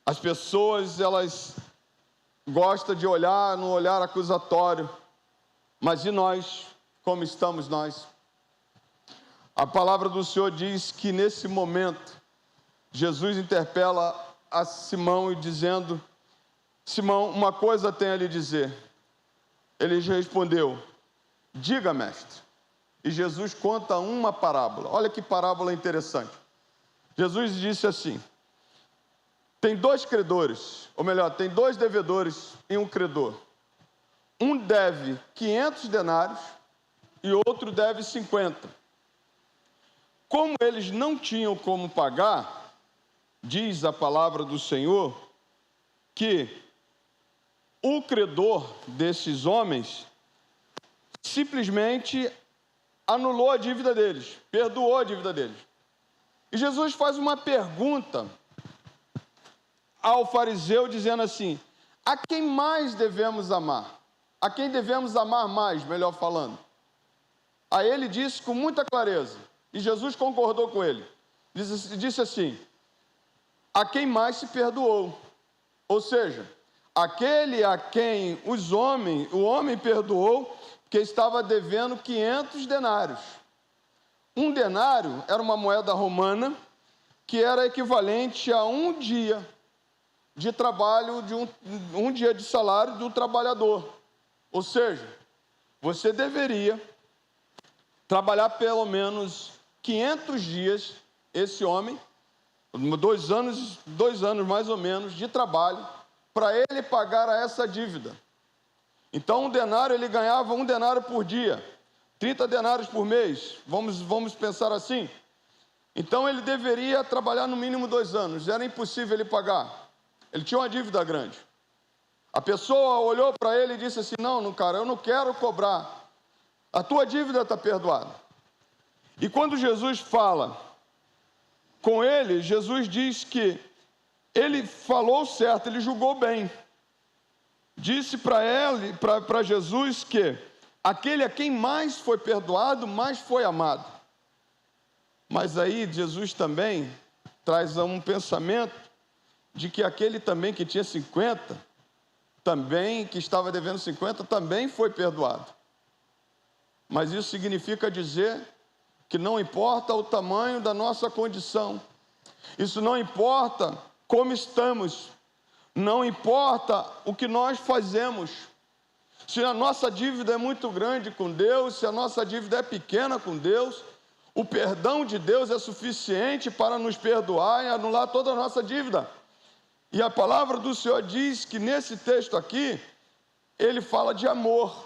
As pessoas, elas gostam de olhar no olhar acusatório, mas e nós? Como estamos nós? A palavra do Senhor diz que nesse momento, Jesus interpela a Simão e dizendo: Simão, uma coisa tenho a lhe dizer. Ele respondeu: diga, mestre. E Jesus conta uma parábola. Olha que parábola interessante. Jesus disse assim: tem 2 credores, ou melhor, tem 2 devedores e um credor. Um deve 500 denários e outro deve 50. Como eles não tinham como pagar, diz a palavra do Senhor, que o credor desses homens simplesmente anulou a dívida deles, perdoou a dívida deles. E Jesus faz uma pergunta ao fariseu, dizendo assim: a quem mais devemos amar? A quem devemos amar mais, melhor falando? A ele disse com muita clareza, e Jesus concordou com ele. Disse assim: a quem mais se perdoou. Ou seja, aquele a quem o homem perdoou, que estava devendo 500 denários. Um denário era uma moeda romana que era equivalente a um dia de trabalho, de um dia de salário do trabalhador. Ou seja, você deveria trabalhar pelo menos 500 dias, esse homem, 2 anos mais ou menos de trabalho, para ele pagar essa dívida. Então, um denário, ele ganhava 1 denário por dia, 30 denários por mês, vamos pensar assim. Então, ele deveria trabalhar no mínimo 2 anos, era impossível ele pagar. Ele tinha uma dívida grande. A pessoa olhou para ele e disse assim: não, cara, eu não quero cobrar, a tua dívida está perdoada. E quando Jesus fala com ele, Jesus diz que ele falou certo, ele julgou bem. Disse para Jesus que aquele a quem mais foi perdoado, mais foi amado. Mas aí Jesus também traz um pensamento de que aquele também que tinha 50, também que estava devendo 50, também foi perdoado. Mas isso significa dizer que não importa o tamanho da nossa condição, isso não importa como estamos, não importa o que nós fazemos. Se a nossa dívida é muito grande com Deus, se a nossa dívida é pequena com Deus, o perdão de Deus é suficiente para nos perdoar e anular toda a nossa dívida. E a palavra do Senhor diz que nesse texto aqui, ele fala de amor.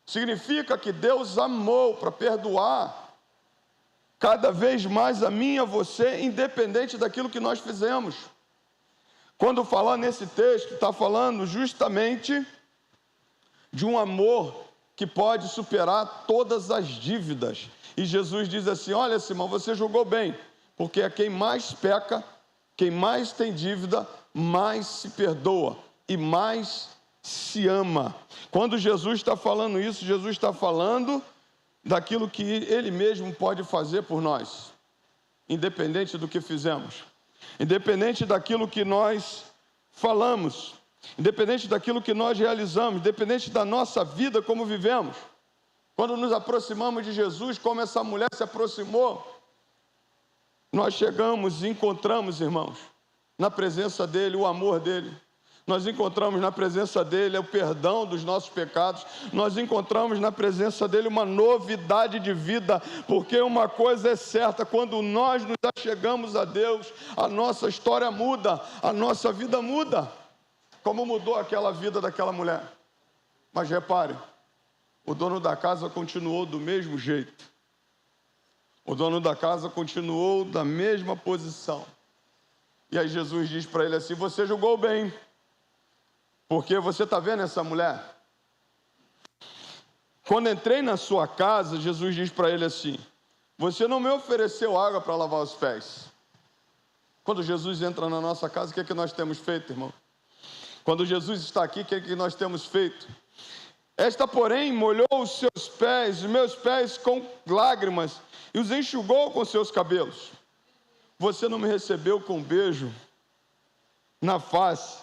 Significa que Deus amou para perdoar cada vez mais a mim e a você, independente daquilo que nós fizemos. Quando falar nesse texto, está falando justamente de um amor que pode superar todas as dívidas. E Jesus diz assim: olha, Simão, você julgou bem, porque é quem mais peca, quem mais tem dívida, mais se perdoa e mais se ama. Quando Jesus está falando isso, Jesus está falando daquilo que Ele mesmo pode fazer por nós, independente do que fizemos, independente daquilo que nós falamos, independente daquilo que nós realizamos, independente da nossa vida como vivemos. Quando nos aproximamos de Jesus, como essa mulher se aproximou, nós chegamos e encontramos, irmãos, na presença dEle, o amor dEle. Nós encontramos na presença dEle o perdão dos nossos pecados. Nós encontramos na presença dEle uma novidade de vida. Porque uma coisa é certa: quando nós nos achegamos a Deus, a nossa história muda, a nossa vida muda. Como mudou aquela vida daquela mulher? Mas repare, o dono da casa continuou do mesmo jeito. O dono da casa continuou da mesma posição. E aí Jesus diz para ele assim: você julgou bem, porque você está vendo essa mulher? Quando entrei na sua casa, Jesus diz para ele assim: você não me ofereceu água para lavar os pés. Quando Jesus entra na nossa casa, o que é que nós temos feito, irmão? Quando Jesus está aqui, o que é que nós temos feito? Esta, porém, molhou os seus pés, os meus pés com lágrimas, e os enxugou com seus cabelos. Você não me recebeu com um beijo na face.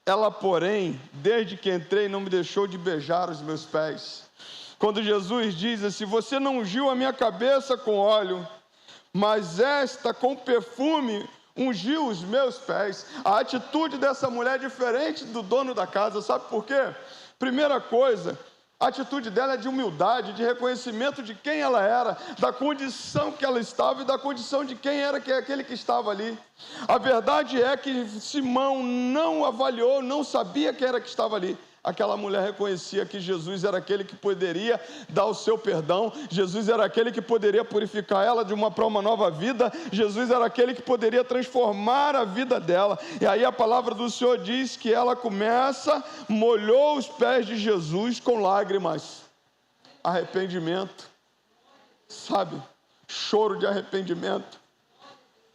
Ela, porém, desde que entrei, não me deixou de beijar os meus pés. Quando Jesus diz assim: você não ungiu a minha cabeça com óleo, mas esta com perfume ungiu os meus pés. A atitude dessa mulher é diferente do dono da casa. Sabe por quê? Primeira coisa, a atitude dela é de humildade, de reconhecimento de quem ela era, da condição que ela estava e da condição de quem era aquele que estava ali. A verdade é que Simão não avaliou, não sabia quem era que estava ali. Aquela mulher reconhecia que Jesus era aquele que poderia dar o seu perdão, Jesus era aquele que poderia purificar ela para uma nova vida, Jesus era aquele que poderia transformar a vida dela. E aí a palavra do Senhor diz que ela molhou os pés de Jesus com lágrimas, arrependimento, sabe, choro de arrependimento.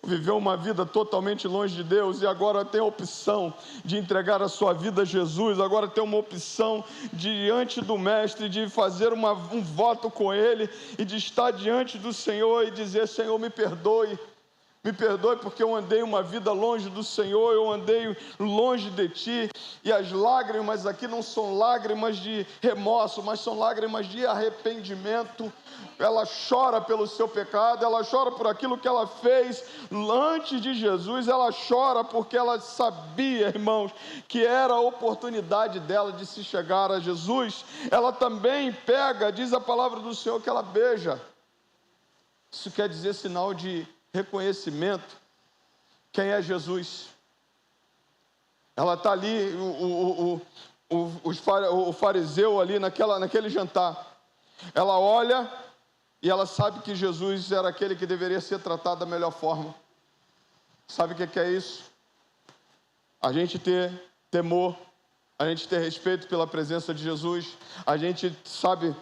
Viveu uma vida totalmente longe de Deus e agora tem a opção de entregar a sua vida a Jesus, agora tem uma opção diante do Mestre, de fazer um voto com Ele e de estar diante do Senhor e dizer: Senhor, me perdoe porque eu andei uma vida longe do Senhor, eu andei longe de Ti. E as lágrimas aqui não são lágrimas de remorso, mas são lágrimas de arrependimento. Ela chora pelo seu pecado, ela chora por aquilo que ela fez antes de Jesus, ela chora porque ela sabia, irmãos, que era a oportunidade dela de se chegar a Jesus. Ela também pega, diz a palavra do Senhor, que ela beija. Isso quer dizer sinal de reconhecimento. Quem é Jesus? Ela está ali, o fariseu ali naquele jantar. Ela olha e ela sabe que Jesus era aquele que deveria ser tratado da melhor forma. Sabe o que é isso? A gente ter temor, a gente ter respeito pela presença de Jesus, a gente sabe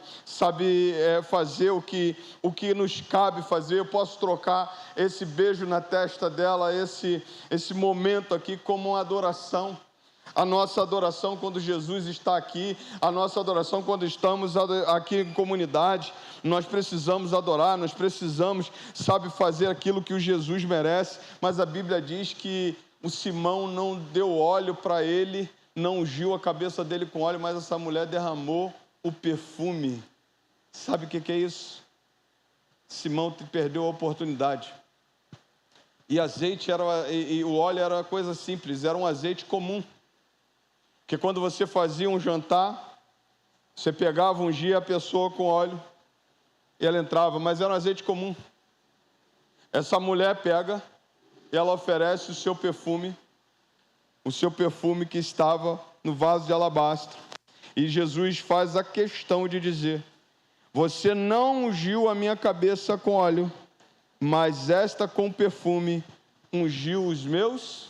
fazer o que nos cabe fazer. Eu posso trocar esse beijo na testa dela, esse momento aqui, como uma adoração. A nossa adoração quando Jesus está aqui, a nossa adoração quando estamos aqui em comunidade, nós precisamos adorar, nós precisamos, fazer aquilo que o Jesus merece. Mas a Bíblia diz que o Simão não deu óleo para ele, não ungiu a cabeça dele com óleo, mas essa mulher derramou o perfume. Sabe o que é isso? Simão perdeu a oportunidade. E o óleo era uma coisa simples, era um azeite comum. Porque quando você fazia um jantar, você pegava, ungia a pessoa com óleo e ela entrava, mas era um azeite comum. Essa mulher pega e ela oferece o seu perfume que estava no vaso de alabastro. E Jesus faz a questão de dizer: você não ungiu a minha cabeça com óleo, mas esta com perfume ungiu os meus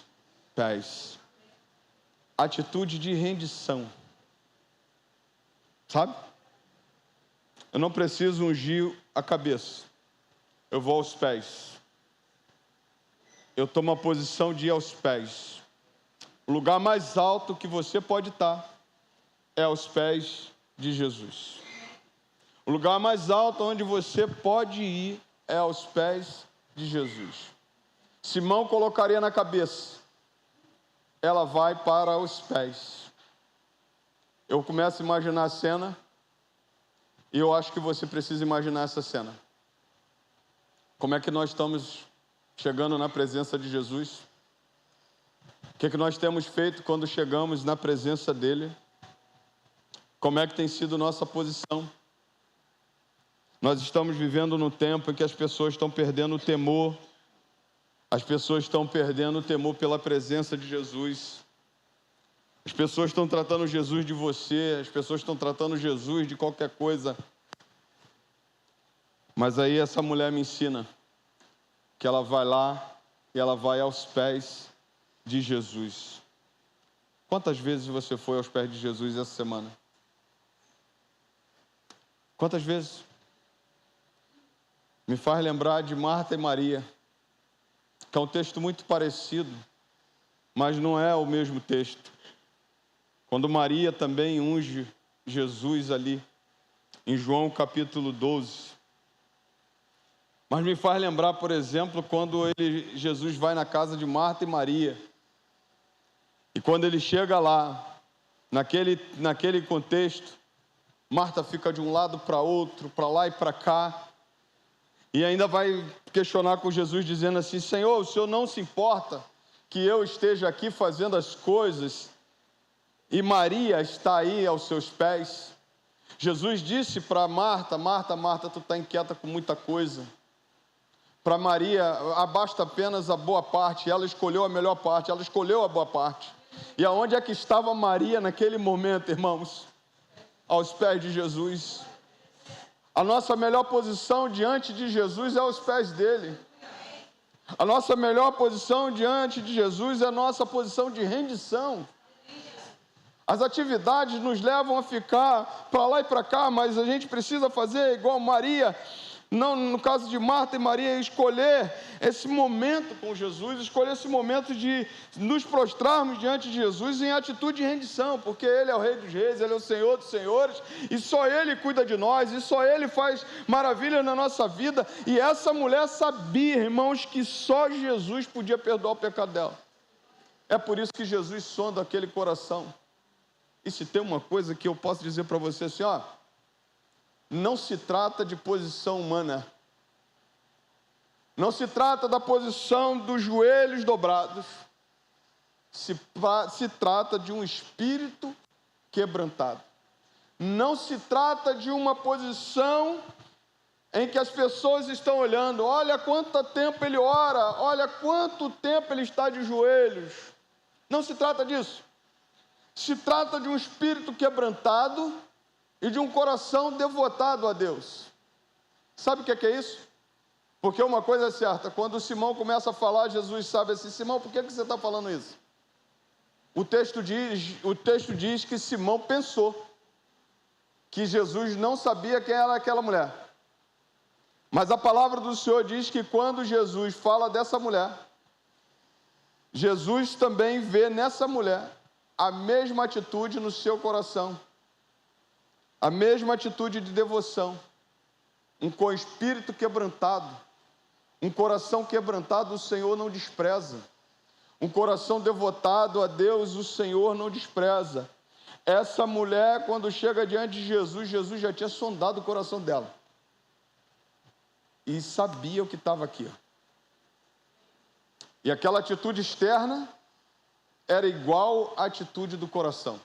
pés. Atitude de rendição. Sabe? Eu não preciso ungir a cabeça. Eu vou aos pés. Eu tomo a posição de ir aos pés. O lugar mais alto que você pode estar é aos pés de Jesus. O lugar mais alto onde você pode ir é aos pés de Jesus. Simão colocaria na cabeça, ela vai para os pés. Eu começo a imaginar a cena, e eu acho que você precisa imaginar essa cena. Como é que nós estamos chegando na presença de Jesus? O que nós temos feito quando chegamos na presença dEle? Como é que tem sido nossa posição? Nós estamos vivendo num tempo em que as pessoas estão perdendo o temor. As pessoas estão perdendo o temor pela presença de Jesus. As pessoas estão tratando Jesus de você, as pessoas estão tratando Jesus de qualquer coisa. Mas aí essa mulher me ensina que ela vai lá e ela vai aos pés de Jesus. Quantas vezes você foi aos pés de Jesus essa semana? Quantas vezes? Me faz lembrar de Marta e Maria, que é um texto muito parecido, mas não é o mesmo texto. Quando Maria também unge Jesus ali, em João capítulo 12. Mas me faz lembrar, por exemplo, quando Jesus vai na casa de Marta e Maria. E quando ele chega lá, naquele contexto, Marta fica de um lado para outro, para lá e para cá. E ainda vai questionar com Jesus, dizendo assim: Senhor, o Senhor não se importa que eu esteja aqui fazendo as coisas e Maria está aí aos seus pés? Jesus disse para Marta: Marta, Marta, tu está inquieta com muita coisa. Para Maria, basta apenas a boa parte. Ela escolheu a melhor parte, ela escolheu a boa parte. E aonde é que estava Maria naquele momento, irmãos? Aos pés de Jesus. A nossa melhor posição diante de Jesus é aos pés dele. A nossa melhor posição diante de Jesus é a nossa posição de rendição. As atividades nos levam a ficar para lá e para cá, mas a gente precisa fazer igual Maria. Não, no caso de Marta e Maria, escolher esse momento com Jesus, escolher esse momento de nos prostrarmos diante de Jesus em atitude de rendição, porque Ele é o Rei dos Reis, Ele é o Senhor dos Senhores, e só Ele cuida de nós, e só Ele faz maravilha na nossa vida. E essa mulher sabia, irmãos, que só Jesus podia perdoar o pecado dela. É por isso que Jesus sonda aquele coração. E se tem uma coisa que eu posso dizer para você assim, ó, não se trata de posição humana. Não se trata da posição dos joelhos dobrados. Se trata de um espírito quebrantado. Não se trata de uma posição em que as pessoas estão olhando. Olha quanto tempo ele ora. Olha quanto tempo ele está de joelhos. Não se trata disso. Se trata de um espírito quebrantado e de um coração devotado a Deus. Sabe o que é isso? Porque uma coisa é certa, quando Simão começa a falar, Jesus sabe assim: Simão, por que você está falando isso? O texto diz que Simão pensou que Jesus não sabia quem era aquela mulher. Mas a palavra do Senhor diz que quando Jesus fala dessa mulher, Jesus também vê nessa mulher a mesma atitude no seu coração, a mesma atitude de devoção, com espírito quebrantado, um coração quebrantado o Senhor não despreza, um coração devotado a Deus o Senhor não despreza. Essa mulher, quando chega diante de Jesus, Jesus já tinha sondado o coração dela e sabia o que estava aqui. E aquela atitude externa era igual à atitude do coração.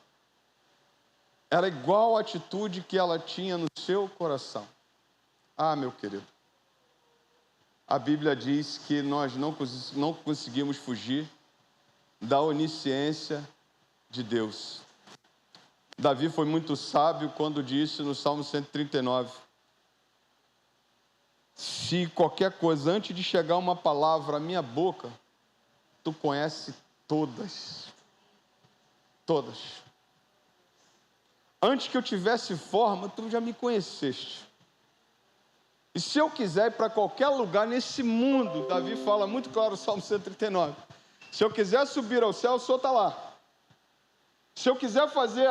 Era igual à atitude que ela tinha no seu coração. Ah, meu querido, a Bíblia diz que nós não conseguimos fugir da onisciência de Deus. Davi foi muito sábio quando disse no Salmo 139, se qualquer coisa, antes de chegar uma palavra à minha boca, tu conhece todas. Todas. Antes que eu tivesse forma, tu já me conheceste. E se eu quiser ir para qualquer lugar nesse mundo, Davi fala muito claro no Salmo 139, se eu quiser subir ao céu, o Senhor está lá. Se eu quiser fazer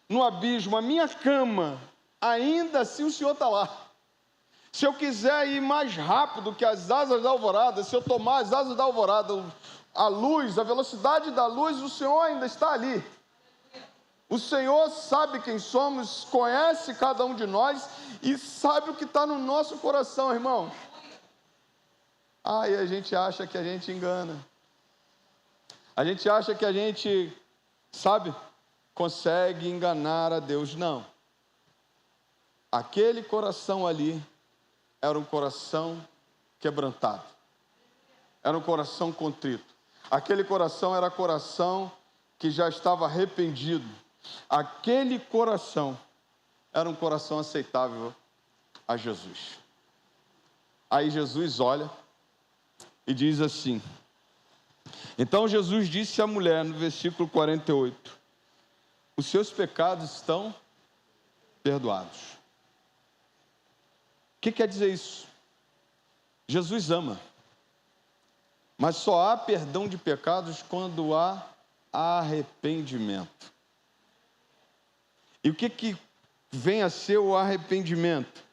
no abismo a minha cama, ainda assim o Senhor está lá. Se eu quiser ir mais rápido que as asas da alvorada, se eu tomar as asas da alvorada, a luz, a velocidade da luz, o Senhor ainda está ali. O Senhor sabe quem somos, conhece cada um de nós e sabe o que está no nosso coração, irmãos. E a gente acha que a gente engana. A gente acha que a gente, consegue enganar a Deus. Não. Aquele coração ali era um coração quebrantado. Era um coração contrito. Aquele coração era coração que já estava arrependido, aquele coração era um coração aceitável a Jesus. Aí Jesus olha e diz assim: então Jesus disse à mulher, no versículo 48, os seus pecados estão perdoados. O que quer dizer isso? Jesus ama, mas só há perdão de pecados quando há arrependimento. E o que vem a ser o arrependimento?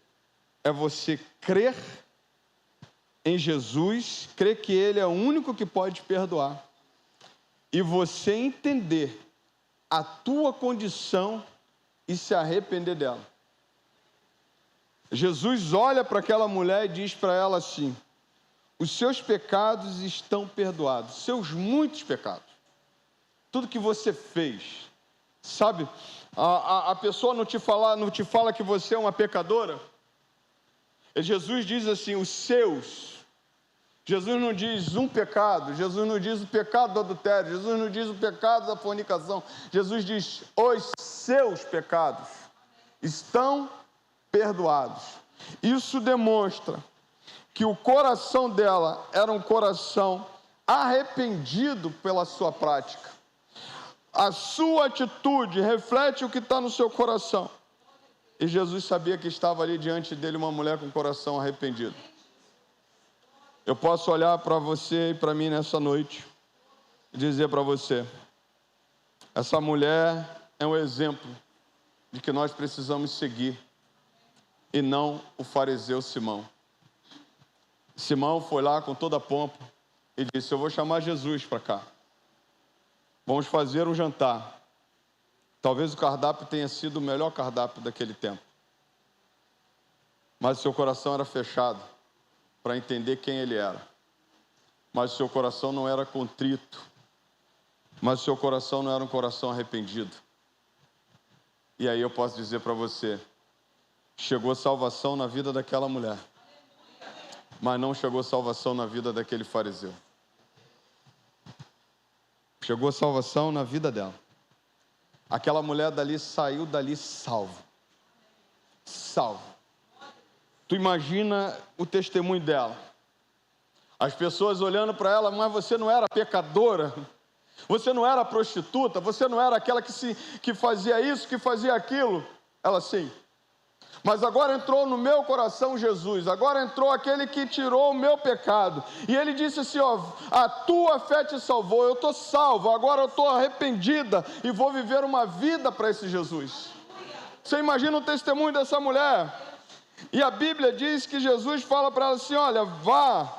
É você crer em Jesus, crer que Ele é o único que pode perdoar, e você entender a tua condição e se arrepender dela. Jesus olha para aquela mulher e diz para ela assim: os seus pecados estão perdoados, seus muitos pecados, tudo que você fez, sabe? A pessoa não te fala que você é uma pecadora. E Jesus diz assim, os seus. Jesus não diz um pecado, Jesus não diz o pecado do adultério, Jesus não diz o pecado da fornicação. Jesus diz, os seus pecados estão perdoados. Isso demonstra que o coração dela era um coração arrependido pela sua prática. A sua atitude reflete o que está no seu coração. E Jesus sabia que estava ali diante dele uma mulher com o coração arrependido. Eu posso olhar para você e para mim nessa noite e dizer para você, essa mulher é um exemplo de que nós precisamos seguir, e não o fariseu Simão. Simão foi lá com toda a pompa e disse, eu vou chamar Jesus para cá. Vamos fazer um jantar. Talvez o cardápio tenha sido o melhor cardápio daquele tempo. Mas o seu coração era fechado para entender quem ele era. Mas o seu coração não era contrito. Mas o seu coração não era um coração arrependido. E aí eu posso dizer para você, chegou salvação na vida daquela mulher, mas não chegou salvação na vida daquele fariseu. Chegou salvação na vida dela. Aquela mulher dali saiu dali salvo. Salvo. Tu imagina o testemunho dela. As pessoas olhando para ela, mas você não era pecadora? Você não era prostituta? Você não era aquela que fazia isso, que fazia aquilo? Ela, sim. Mas agora entrou no meu coração Jesus, agora entrou aquele que tirou o meu pecado. E ele disse assim, ó, a tua fé te salvou, eu estou salvo, agora eu estou arrependida e vou viver uma vida para esse Jesus. Você imagina o testemunho dessa mulher? E a Bíblia diz que Jesus fala para ela assim, olha, vá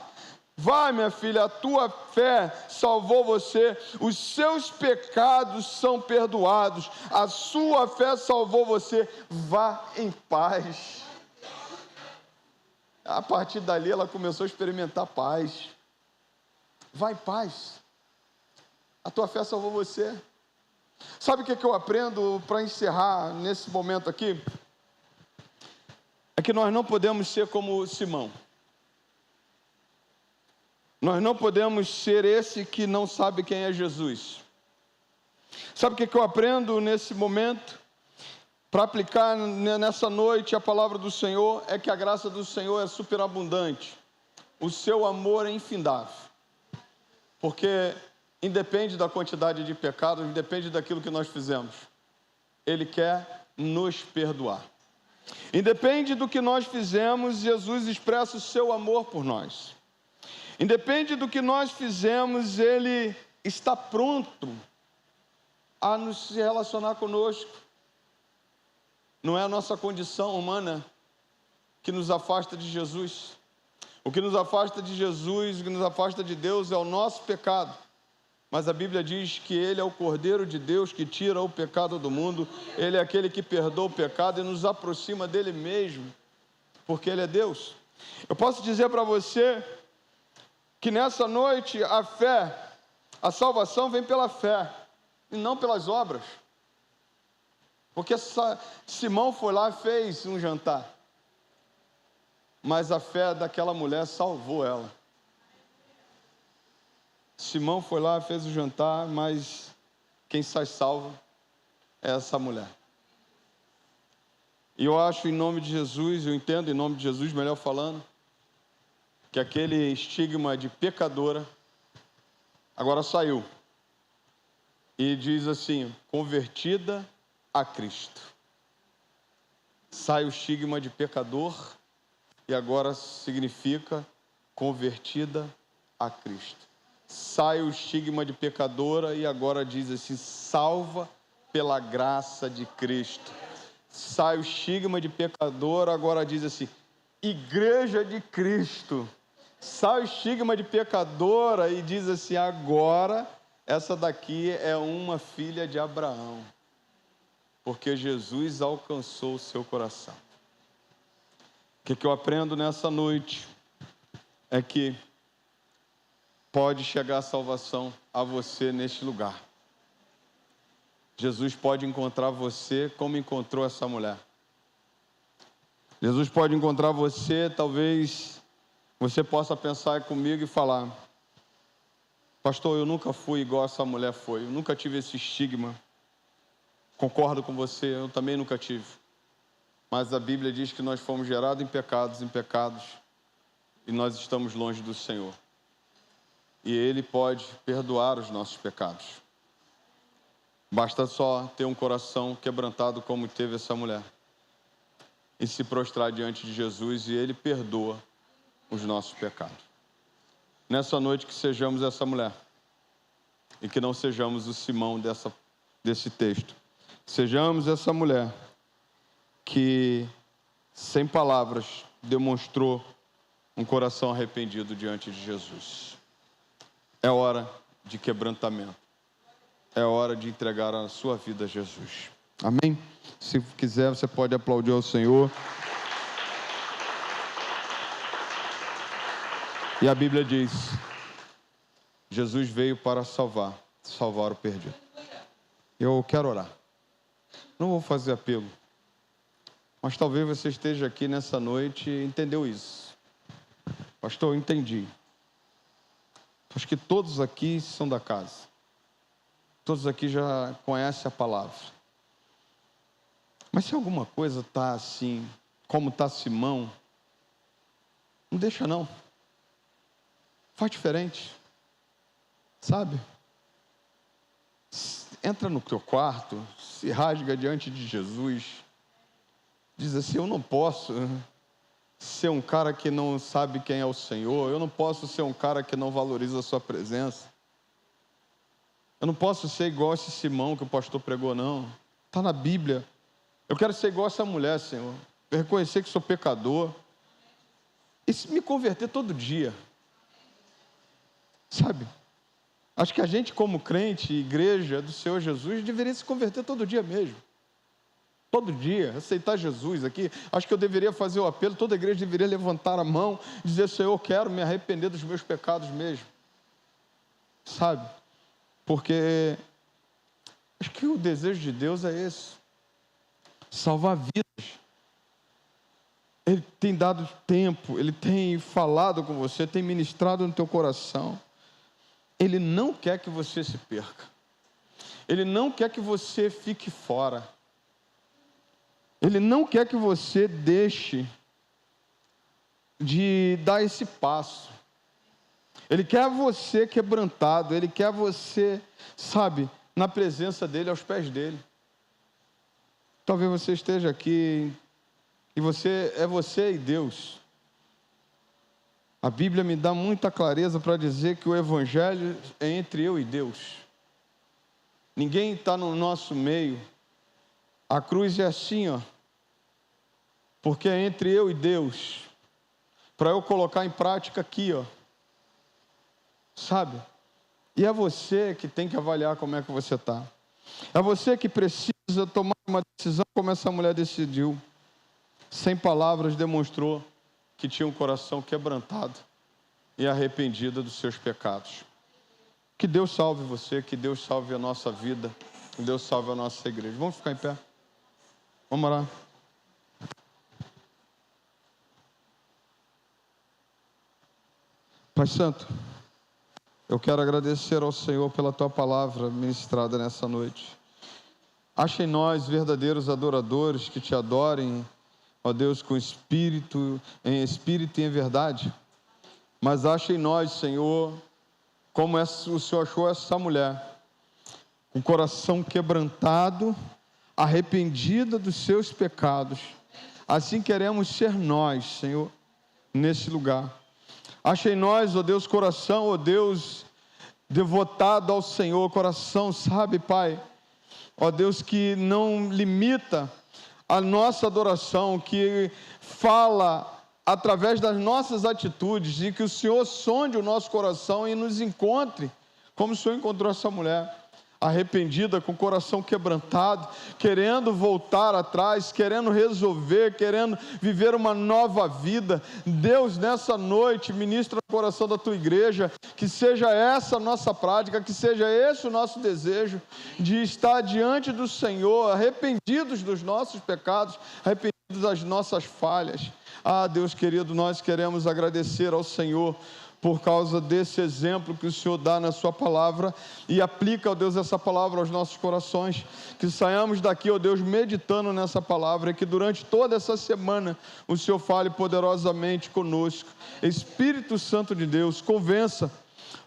minha filha, a tua fé salvou você, os seus pecados são perdoados, a sua fé salvou você, vá em paz. A partir dali ela começou a experimentar paz. Vá em paz, a tua fé salvou você. Sabe o que eu aprendo para encerrar nesse momento aqui? É que nós não podemos ser como Simão. Nós não podemos ser esse que não sabe quem é Jesus. Sabe o que eu aprendo nesse momento? Para aplicar nessa noite a palavra do Senhor, é que a graça do Senhor é superabundante. O seu amor é infindável. Porque independe da quantidade de pecados, independe daquilo que nós fizemos. Ele quer nos perdoar. Independe do que nós fizemos, Jesus expressa o seu amor por nós. Independe do que nós fizemos, Ele está pronto a nos se relacionar conosco. Não é a nossa condição humana que nos afasta de Jesus. O que nos afasta de Jesus, o que nos afasta de Deus é o nosso pecado. Mas a Bíblia diz que Ele é o Cordeiro de Deus que tira o pecado do mundo. Ele é aquele que perdoa o pecado e nos aproxima dEle mesmo, porque Ele é Deus. Eu posso dizer para você que nessa noite a fé, a salvação vem pela fé e não pelas obras. Porque Simão foi lá e fez um jantar, mas a fé daquela mulher salvou ela. Simão foi lá, fez o jantar, mas quem sai salvo é essa mulher. E eu acho, em nome de Jesus, eu entendo, em nome de Jesus, melhor falando, que aquele estigma de pecadora agora saiu. E diz assim, convertida a Cristo. Sai o estigma de pecador e agora significa convertida a Cristo. Sai o estigma de pecadora e agora diz assim, salva pela graça de Cristo. Sai o estigma de pecadora, agora diz assim, igreja de Cristo. Sai o estigma de pecadora e diz assim, agora essa daqui é uma filha de Abraão. Porque Jesus alcançou o seu coração. O que eu aprendo nessa noite é que pode chegar a salvação a você neste lugar. Jesus pode encontrar você como encontrou essa mulher. Jesus pode encontrar você, talvez você possa pensar comigo e falar, pastor, eu nunca fui igual essa mulher foi, eu nunca tive esse estigma. Concordo com você, eu também nunca tive. Mas a Bíblia diz que nós fomos gerados em pecados, e nós estamos longe do Senhor. E Ele pode perdoar os nossos pecados. Basta só ter um coração quebrantado como teve essa mulher. E se prostrar diante de Jesus e Ele perdoa os nossos pecados. Nessa noite que sejamos essa mulher. E que não sejamos o Simão desse texto. Sejamos essa mulher que, sem palavras, demonstrou um coração arrependido diante de Jesus. É hora de quebrantamento. É hora de entregar a sua vida a Jesus. Amém? Se quiser, você pode aplaudir ao Senhor. E a Bíblia diz, Jesus veio para salvar o perdido. Eu quero orar. Não vou fazer apelo, mas talvez você esteja aqui nessa noite e entendeu isso. Pastor, eu entendi. Acho que todos aqui são da casa. Todos aqui já conhecem a palavra. Mas se alguma coisa está assim, como está Simão, não deixa não. Faz diferente. Sabe? Entra no teu quarto, se rasga diante de Jesus, diz assim, eu não posso ser um cara que não sabe quem é o Senhor, eu não posso ser um cara que não valoriza a sua presença, eu não posso ser igual esse Simão que o pastor pregou, não, está na Bíblia, eu quero ser igual essa mulher, Senhor, reconhecer que sou pecador, e me converter todo dia, sabe? Acho que a gente, como crente, igreja do Senhor Jesus, deveria se converter todo dia mesmo. Todo dia, aceitar Jesus aqui. Acho que eu deveria fazer o apelo, toda a igreja deveria levantar a mão e dizer, Senhor, eu quero me arrepender dos meus pecados mesmo. Sabe? Porque acho que o desejo de Deus é esse. Salvar vidas. Ele tem dado tempo, Ele tem falado com você, tem ministrado no teu coração. Ele não quer que você se perca. Ele não quer que você fique fora. Ele não quer que você deixe de dar esse passo. Ele quer você quebrantado. Ele quer você, sabe, na presença dEle, aos pés dEle. Talvez você esteja aqui e você e Deus. A Bíblia me dá muita clareza para dizer que o Evangelho é entre eu e Deus. Ninguém está no nosso meio. A cruz é assim, ó. Porque é entre eu e Deus. Para eu colocar em prática aqui, ó. Sabe? E é você que tem que avaliar como é que você está. É você que precisa tomar uma decisão como essa mulher decidiu. Sem palavras demonstrou que tinha um coração quebrantado e arrependido dos seus pecados. Que Deus salve você, que Deus salve a nossa vida, que Deus salve a nossa igreja. Vamos ficar em pé? Vamos orar. Pai Santo, eu quero agradecer ao Senhor pela tua palavra ministrada nessa noite. Acha em nós verdadeiros adoradores que te adorem, ó Deus, com espírito e em verdade. Mas acha em nós, Senhor, como o Senhor achou essa mulher, um coração quebrantado, arrependida dos seus pecados. Assim queremos ser nós, Senhor, nesse lugar. Acha em nós, ó Deus, coração, ó Deus, devotado ao Senhor, coração, sabe, Pai, ó Deus, que não limita a nossa adoração, que fala através das nossas atitudes, e que o Senhor sonde o nosso coração e nos encontre, como o Senhor encontrou essa mulher, arrependida, com o coração quebrantado, querendo voltar atrás, querendo resolver, querendo viver uma nova vida. Deus, nessa noite, ministra no coração da tua igreja, que seja essa a nossa prática, que seja esse o nosso desejo, de estar diante do Senhor, arrependidos dos nossos pecados, arrependidos das nossas falhas. Ah, Deus querido, nós queremos agradecer ao Senhor por causa desse exemplo que o Senhor dá na sua palavra e aplica, ó Deus, essa palavra aos nossos corações, que saiamos daqui, ó Deus, meditando nessa palavra, e que durante toda essa semana o Senhor fale poderosamente conosco. Espírito Santo de Deus, convença,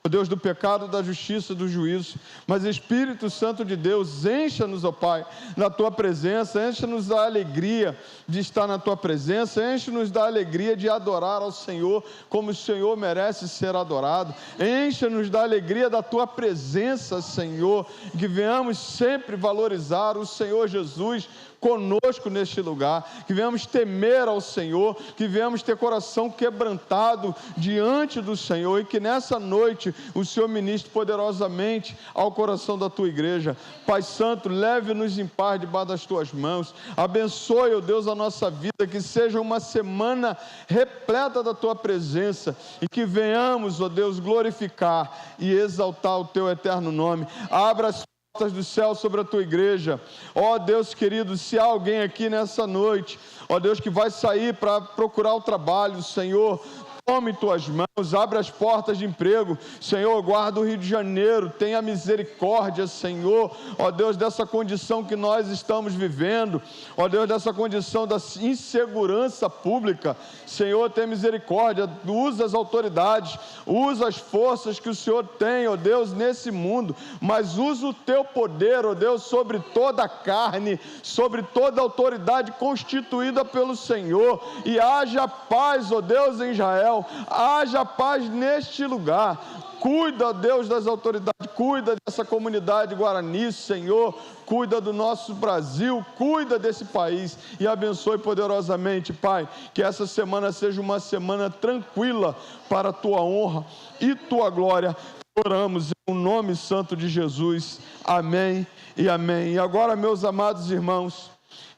ó Deus, do pecado, da justiça, do juízo, mas Espírito Santo de Deus, encha-nos, ó Pai, na Tua presença, encha-nos da alegria de estar na Tua presença, enche-nos da alegria de adorar ao Senhor, como o Senhor merece ser adorado, encha-nos da alegria da Tua presença, Senhor, que venhamos sempre valorizar o Senhor Jesus conosco neste lugar, que venhamos temer ao Senhor, que venhamos ter coração quebrantado diante do Senhor, e que nessa noite o Senhor ministre poderosamente ao coração da tua igreja. Pai Santo, leve-nos em paz debaixo das tuas mãos, abençoe, ó Deus, a nossa vida, que seja uma semana repleta da tua presença, e que venhamos, ó Deus, glorificar e exaltar o teu eterno nome. Abra as portas do céu sobre a tua igreja. Ó Deus querido, se há alguém aqui nessa noite, ó Deus, que vai sair para procurar o trabalho, Senhor, tome tuas mãos, abre as portas de emprego, Senhor, guarda o Rio de Janeiro, tenha misericórdia, Senhor, ó Deus, dessa condição que nós estamos vivendo, ó Deus, dessa condição da insegurança pública, Senhor, tenha misericórdia, usa as autoridades, usa as forças que o Senhor tem, ó Deus, nesse mundo, mas usa o teu poder, ó Deus, sobre toda a carne, sobre toda a autoridade constituída pelo Senhor, e haja paz, ó Deus, em Israel, haja paz neste lugar. Cuida, Deus, das autoridades, cuida dessa comunidade Guarani, Senhor, cuida do nosso Brasil, cuida desse país e abençoe poderosamente, Pai, que essa semana seja uma semana tranquila para a tua honra e tua glória. Oramos em nome santo de Jesus. Amém e amém. E agora, meus amados irmãos,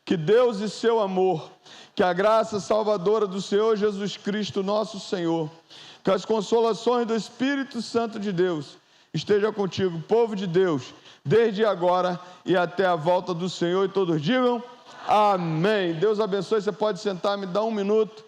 que Deus e seu amor, que a graça salvadora do Senhor Jesus Cristo, nosso Senhor, que as consolações do Espírito Santo de Deus esteja contigo, povo de Deus, desde agora e até a volta do Senhor, e todos digam amém. Deus abençoe, você pode sentar, me dá um minuto.